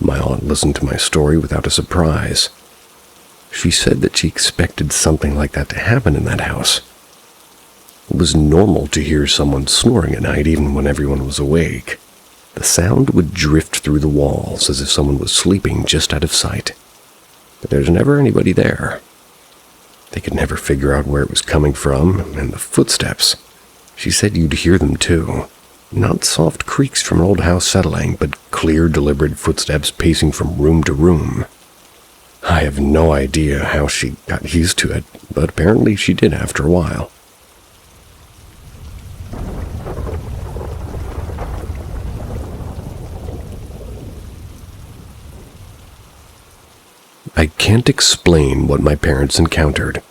My aunt listened to my story without a surprise. She said that she expected something like that to happen in that house. It was normal to hear someone snoring at night even when everyone was awake. The sound would drift through the walls as if someone was sleeping just out of sight. But there's never anybody there. They could never figure out where it was coming from, and the footsteps. She said you'd hear them too. Not soft creaks from an old house settling, but clear, deliberate footsteps pacing from room to room. I have no idea how she got used to it, but apparently she did after a while. I can't explain what my parents encountered.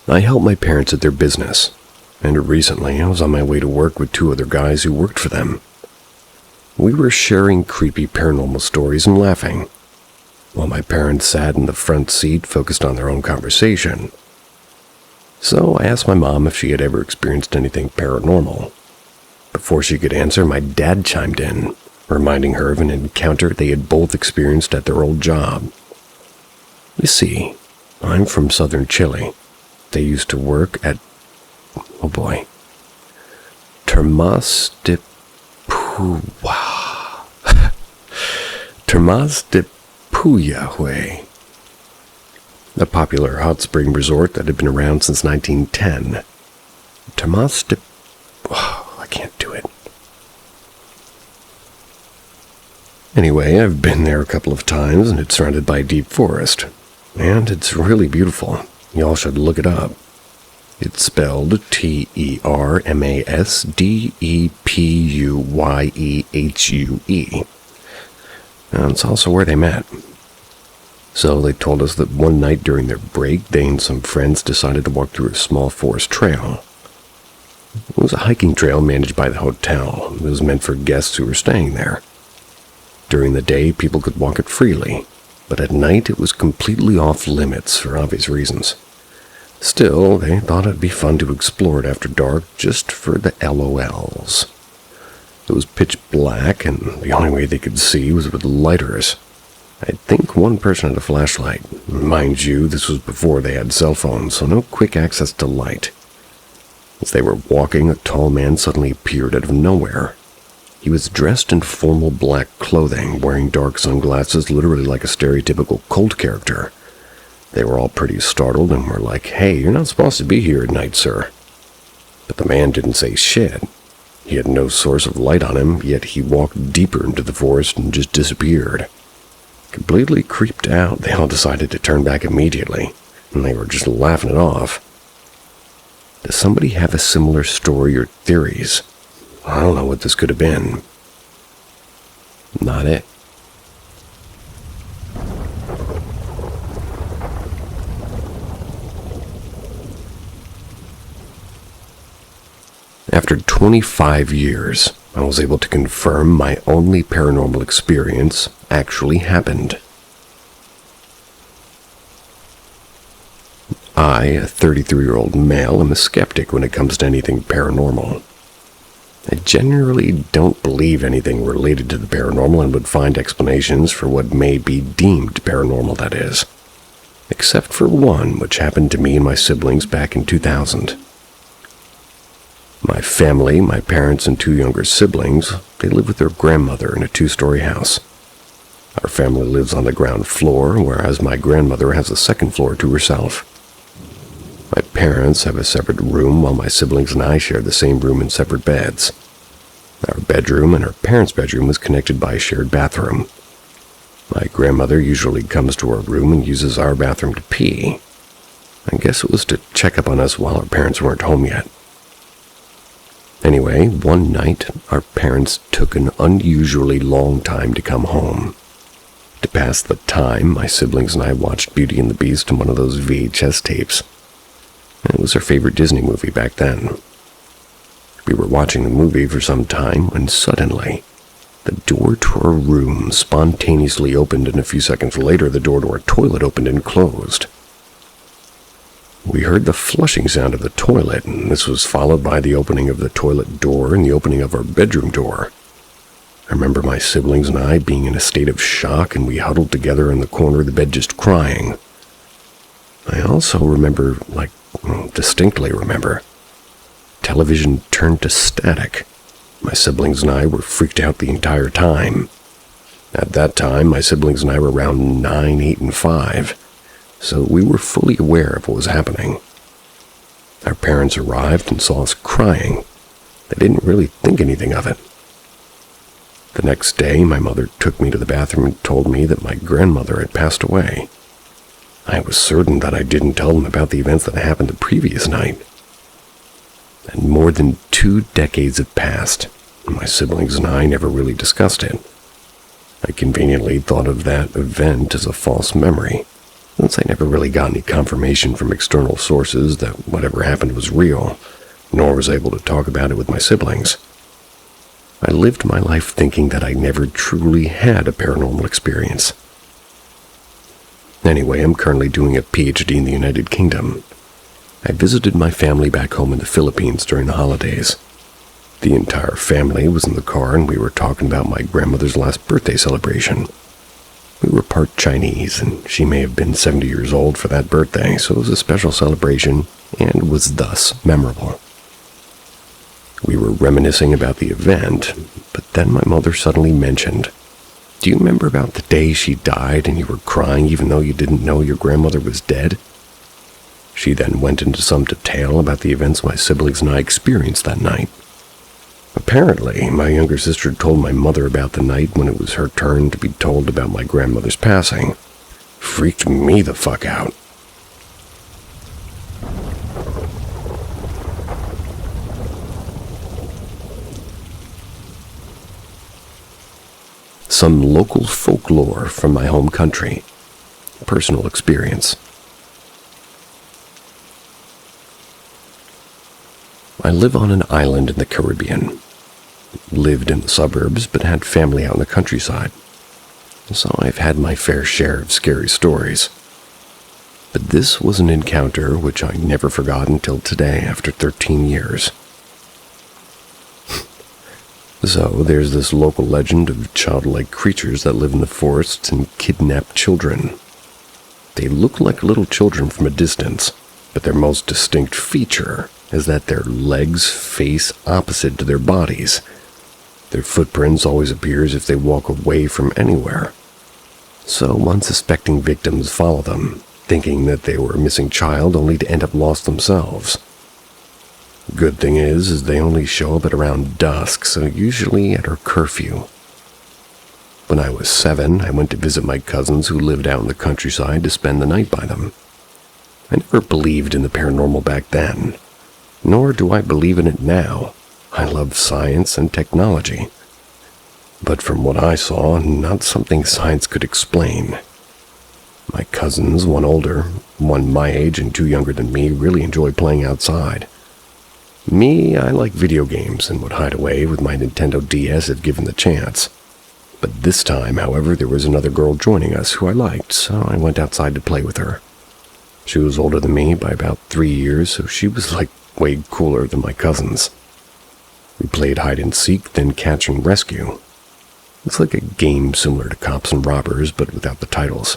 I helped my parents at their business, and recently I was on my way to work with 2 other guys who worked for them. We were sharing creepy paranormal stories and laughing, while my parents sat in the front seat focused on their own conversation. So I asked my mom if she had ever experienced anything paranormal. Before she could answer, my dad chimed in, reminding her of an encounter they had both experienced at their old job. You see, I'm from southern Chile. They used to work at, oh boy, Termas de Puyahue, a popular hot spring resort that had been around since 1910. I can't do it. Anyway, I've been there a couple of times, and it's surrounded by deep forest, and it's really beautiful. Y'all should look it up. It's spelled Termasdepuyehue. And it's also where they met. So they told us that one night during their break, they and some friends decided to walk through a small forest trail. It was a hiking trail managed by the hotel. It was meant for guests who were staying there. During the day, people could walk it freely, but at night it was completely off limits for obvious reasons. Still, they thought it'd be fun to explore it after dark just for the LOLs. It was pitch black, and the only way they could see was with lighters. I think one person had a flashlight. Mind you, this was before they had cell phones, so no quick access to light. As they were walking, a tall man suddenly appeared out of nowhere. He was dressed in formal black clothing, wearing dark sunglasses, literally like a stereotypical cult character. They were all pretty startled and were like, "Hey, you're not supposed to be here at night, sir." But the man didn't say shit. He had no source of light on him, yet he walked deeper into the forest and just disappeared. Completely creeped out, they all decided to turn back immediately, and they were just laughing it off. Does somebody have a similar story or theories? I don't know what this could have been. Not it. After 25 years, I was able to confirm my only paranormal experience actually happened. I, a 33-year-old male, am a skeptic when it comes to anything paranormal. I generally don't believe anything related to the paranormal and would find explanations for what may be deemed paranormal, that is. Except for one, which happened to me and my siblings back in 2000. My family, my parents and 2 younger siblings, they live with their grandmother in a 2-story house. Our family lives on the ground floor, whereas my grandmother has a 2nd floor to herself. My parents have a separate room, while my siblings and I share the same room in separate beds. Our bedroom and our parents' bedroom was connected by a shared bathroom. My grandmother usually comes to our room and uses our bathroom to pee. I guess it was to check up on us while our parents weren't home yet. Anyway, one night, our parents took an unusually long time to come home. To pass the time, my siblings and I watched Beauty and the Beast on one of those VHS tapes. It was our favorite Disney movie back then. We were watching the movie for some time when suddenly, the door to our room spontaneously opened, and a few seconds later the door to our toilet opened and closed. We heard the flushing sound of the toilet, and this was followed by the opening of the toilet door and the opening of our bedroom door. I remember my siblings and I being in a state of shock, and we huddled together in the corner of the bed just crying. I also remember, distinctly remember, television turned to static. My siblings and I were freaked out the entire time. At that time, my siblings and I were around 9, 8, and 5, so we were fully aware of what was happening. Our parents arrived and saw us crying. They didn't really think anything of it. The next day, my mother took me to the bathroom and told me that my grandmother had passed away. I was certain that I didn't tell them about the events that happened the previous night. And more than 2 decades have passed, and my siblings and I never really discussed it. I conveniently thought of that event as a false memory, since I never really got any confirmation from external sources that whatever happened was real, nor was able to talk about it with my siblings. I lived my life thinking that I never truly had a paranormal experience. Anyway, I'm currently doing a PhD in the United Kingdom. I visited my family back home in the Philippines during the holidays. The entire family was in the car and we were talking about my grandmother's last birthday celebration. We were part Chinese and she may have been 70 years old for that birthday, so it was a special celebration and was thus memorable. We were reminiscing about the event, but then my mother suddenly mentioned, "Do you remember about the day she died and you were crying even though you didn't know your grandmother was dead?" She then went into some detail about the events my siblings and I experienced that night. Apparently, my younger sister told my mother about the night when it was her turn to be told about my grandmother's passing. Freaked me the fuck out. Some local folklore from my home country. Personal experience. I live on an island in the Caribbean. Lived in the suburbs, but had family out in the countryside. So I've had my fair share of scary stories. But this was an encounter which I never forgot until today after 13 years. So there's this local legend of childlike creatures that live in the forests and kidnap children. They look like little children from a distance, but their most distinct feature is that their legs face opposite to their bodies. Their footprints always appear as if they walk away from anywhere. So unsuspecting victims follow them, thinking that they were a missing child only to end up lost themselves. Good thing is they only show up at around dusk, so usually at our curfew. When I was 7, I went to visit my cousins who lived out in the countryside to spend the night by them. I never believed in the paranormal back then, nor do I believe in it now. I love science and technology. But from what I saw, not something science could explain. My cousins, one older, one my age and 2 younger than me, really enjoy playing outside. Me, I like video games and would hide away with my Nintendo DS if given the chance. But this time, however, there was another girl joining us who I liked, so I went outside to play with her. She was older than me by about 3 years, so she was like way cooler than my cousins. We played hide and seek, then catch and rescue. It's like a game similar to Cops and Robbers, but without the titles.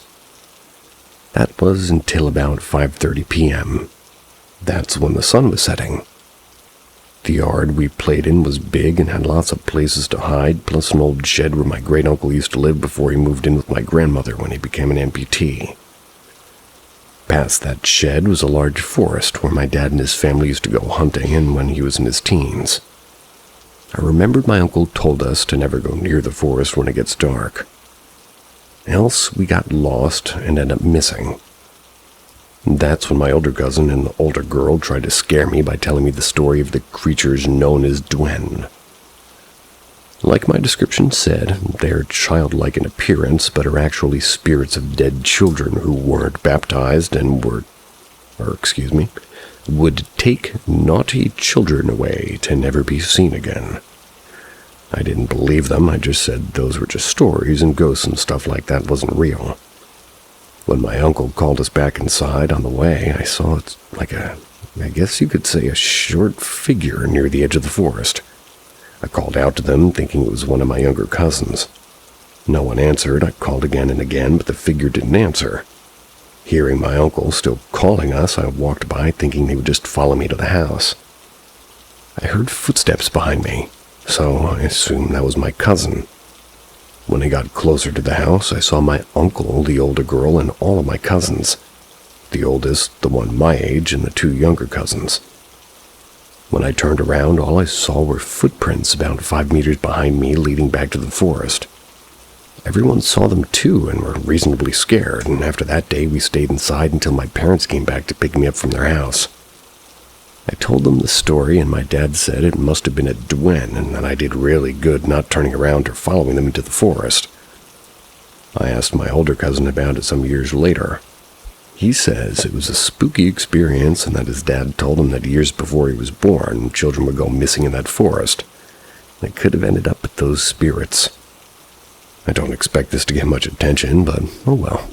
That was until about 5:30 p.m. That's when the sun was setting. The yard we played in was big and had lots of places to hide, plus an old shed where my great-uncle used to live before he moved in with my grandmother when he became an amputee. Past that shed was a large forest where my dad and his family used to go hunting and when he was in his teens. I remembered my uncle told us to never go near the forest when it gets dark. Else we got lost and ended up missing. That's when my older cousin and the older girl tried to scare me by telling me the story of the creatures known as Duen. Like my description said, they're childlike in appearance, but are actually spirits of dead children who weren't baptized and would take naughty children away to never be seen again. I didn't believe them, I just said those were just stories and ghosts and stuff like that wasn't real. When my uncle called us back inside on the way, I saw it's like I guess you could say a short figure near the edge of the forest. I called out to them, thinking it was one of my younger cousins. No one answered. I called again and again, but the figure didn't answer. Hearing my uncle still calling us, I walked by, thinking he would just follow me to the house. I heard footsteps behind me, so I assumed that was my cousin. When I got closer to the house, I saw my uncle, the older girl, and all of my cousins. the oldest, the one my age, and the two younger cousins. When I turned around, all I saw were footprints about 5 meters behind me leading back to the forest. Everyone saw them too and were reasonably scared, and after that day we stayed inside until my parents came back to pick me up from their house. I told them the story, and my dad said it must have been a Dwen and that I did really good not turning around or following them into the forest. I asked my older cousin about it some years later. He says it was a spooky experience and that his dad told him that years before he was born, children would go missing in that forest. They could have ended up with those spirits. I don't expect this to get much attention, but oh well.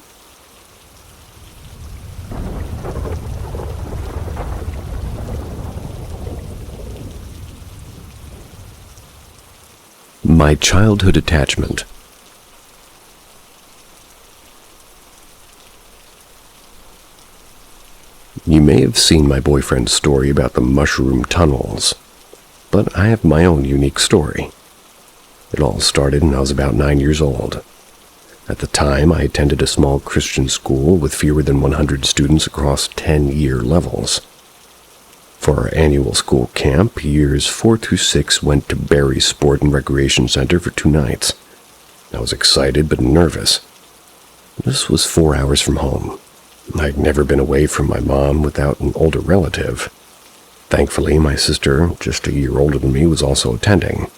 My childhood attachment. You may have seen my boyfriend's story about the mushroom tunnels, but I have my own unique story. It all started when I was about 9 years old. At the time, I attended a small Christian school with fewer than 100 students across 10-year levels. For our annual school camp, years 4 through 6 went to Barry Sport and Recreation Center for 2 nights. I was excited but nervous. This was 4 hours from home. I'd never been away from my mom without an older relative. Thankfully, my sister, just a year older than me, was also attending.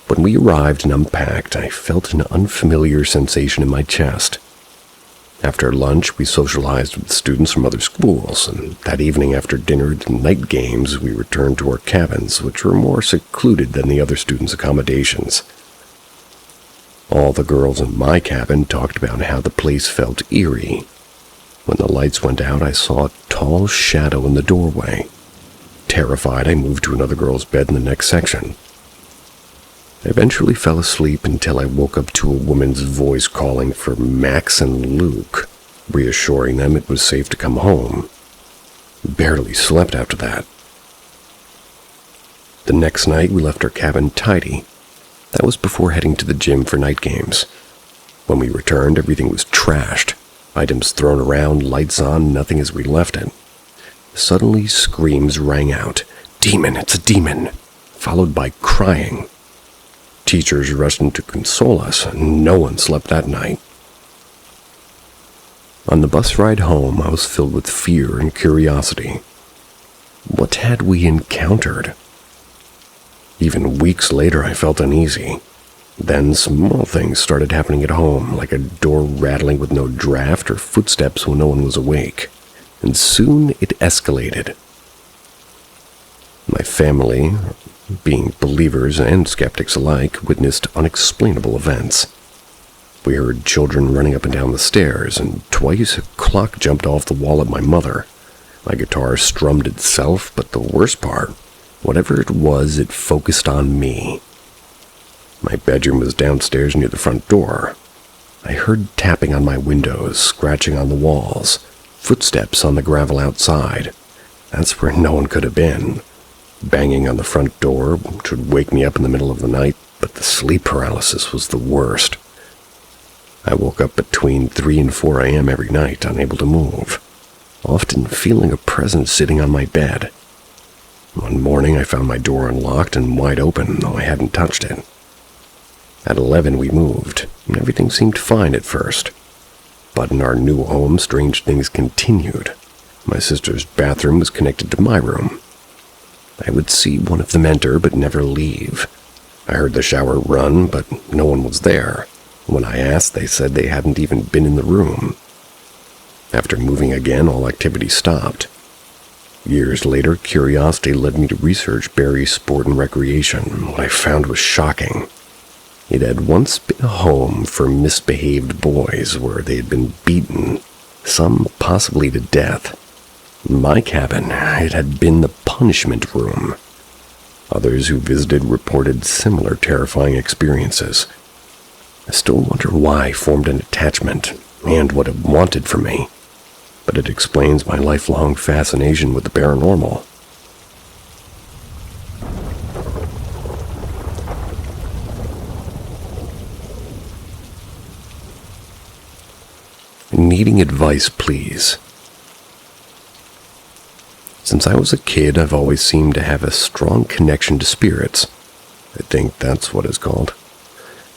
When we arrived and unpacked, I felt an unfamiliar sensation in my chest. After lunch, we socialized with students from other schools, and that evening after dinner and night games, we returned to our cabins, which were more secluded than the other students' accommodations. All the girls in my cabin talked about how the place felt eerie. When the lights went out, I saw a tall shadow in the doorway. Terrified, I moved to another girl's bed in the next section. I eventually fell asleep until I woke up to a woman's voice calling for Max and Luke, reassuring them it was safe to come home. Barely slept after that. The next night, we left our cabin tidy. That was before heading to the gym for night games. When we returned, everything was trashed. Items thrown around, lights on, nothing as we left it. Suddenly, screams rang out. "Demon, it's a demon!" followed by crying. Teachers rushed in to console us, and no one slept that night. On the bus ride home, I was filled with fear and curiosity. What had we encountered? Even weeks later, I felt uneasy. Then small things started happening at home, like a door rattling with no draft or footsteps when no one was awake. And soon it escalated. My family, being believers and skeptics alike, witnessed unexplainable events. We heard children running up and down the stairs, and twice a clock jumped off the wall at my mother. My guitar strummed itself, but the worst part, whatever it was, it focused on me. My bedroom was downstairs near the front door. I heard tapping on my windows, scratching on the walls, footsteps on the gravel outside. That's where no one could have been. Banging on the front door, which would wake me up in the middle of the night, but the sleep paralysis was the worst. I woke up between 3 and 4 a.m. every night, unable to move, often feeling a presence sitting on my bed. One morning, I found my door unlocked and wide open, though I hadn't touched it. At 11, we moved, and everything seemed fine at first. But in our new home, strange things continued. My sister's bathroom was connected to my room. I would see one of them enter but never leave. I heard the shower run, but no one was there. When I asked, they said they hadn't even been in the room. After moving again, all activity stopped. Years later, curiosity led me to research Barry Sport and Recreation. What I found was shocking. It had once been a home for misbehaved boys where they had been beaten, some possibly to death. In my cabin, it had been the punishment room. Others who visited reported similar terrifying experiences. I still wonder why I formed an attachment and what it wanted from me, but it explains my lifelong fascination with the paranormal. Needing advice, please. Since I was a kid, I've always seemed to have a strong connection to spirits. I think that's what it's called.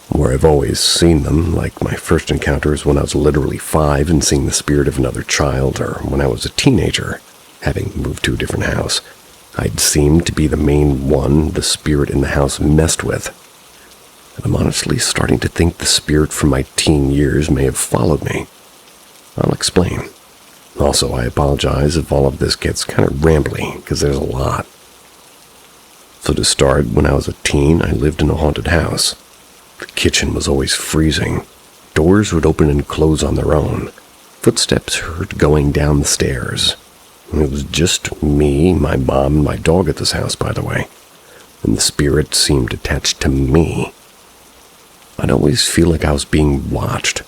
Where I've always seen them, like my first encounters when I was literally 5 and seeing the spirit of another child, or when I was a teenager, having moved to a different house. I'd seemed to be the main one the spirit in the house messed with. And I'm honestly starting to think the spirit from my teen years may have followed me. I'll explain. Also, I apologize if all of this gets kind of rambly, because there's a lot. So to start, when I was a teen, I lived in a haunted house. The kitchen was always freezing. Doors would open and close on their own. Footsteps heard going down the stairs. It was just me, my mom, and my dog at this house, by the way. And the spirit seemed attached to me. I'd always feel like I was being watched.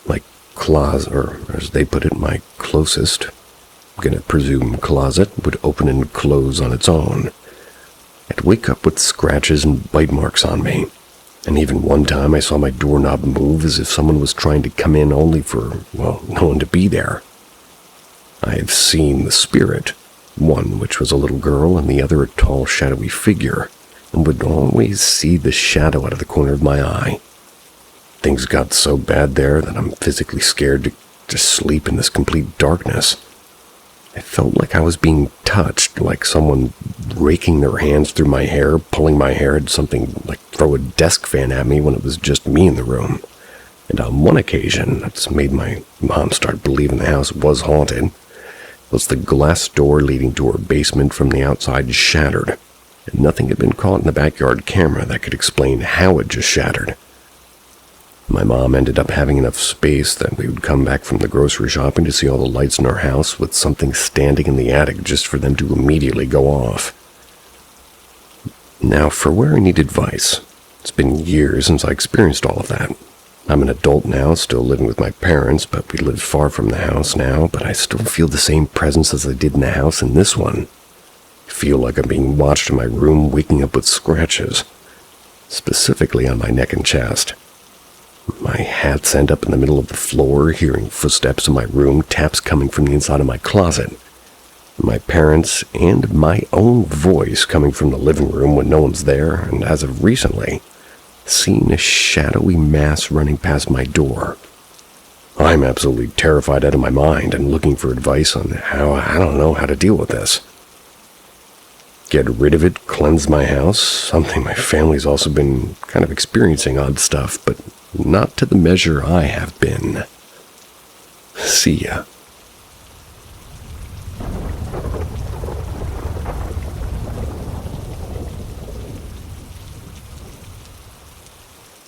My closet, or as they put it, my closest, I'm gonna presume closet, would open and close on its own. I'd wake up with scratches and bite marks on me. And even one time I saw my doorknob move as if someone was trying to come in only for, well, no one to be there. I have seen the spirit, one which was a little girl and the other a tall, shadowy figure, and would always see the shadow out of the corner of my eye. Things got so bad there that I'm physically scared to just sleep in this complete darkness. I felt like I was being touched, like someone raking their hands through my hair, pulling my hair, and something like throw a desk fan at me when it was just me in the room. And on one occasion, that's made my mom start believing the house was haunted, was the glass door leading to her basement from the outside shattered, and nothing had been caught in the backyard camera that could explain how it just shattered. My mom ended up having enough space that we would come back from the grocery shopping to see all the lights in our house with something standing in the attic just for them to immediately go off. Now, for where I need advice, it's been years since I experienced all of that. I'm an adult now, still living with my parents, but we live far from the house now, but I still feel the same presence as I did in the house in this one. I feel like I'm being watched in my room, waking up with scratches, specifically on my neck and chest. My hats end up in the middle of the floor, hearing footsteps in my room, taps coming from the inside of my closet. My parents and my own voice coming from the living room when no one's there, and as of recently, seen a shadowy mass running past my door. I'm absolutely terrified out of my mind and looking for advice on how I don't know how to deal with this. Get rid of it, cleanse my house, something my family's also been kind of experiencing odd stuff, but not to the measure I have been. See ya.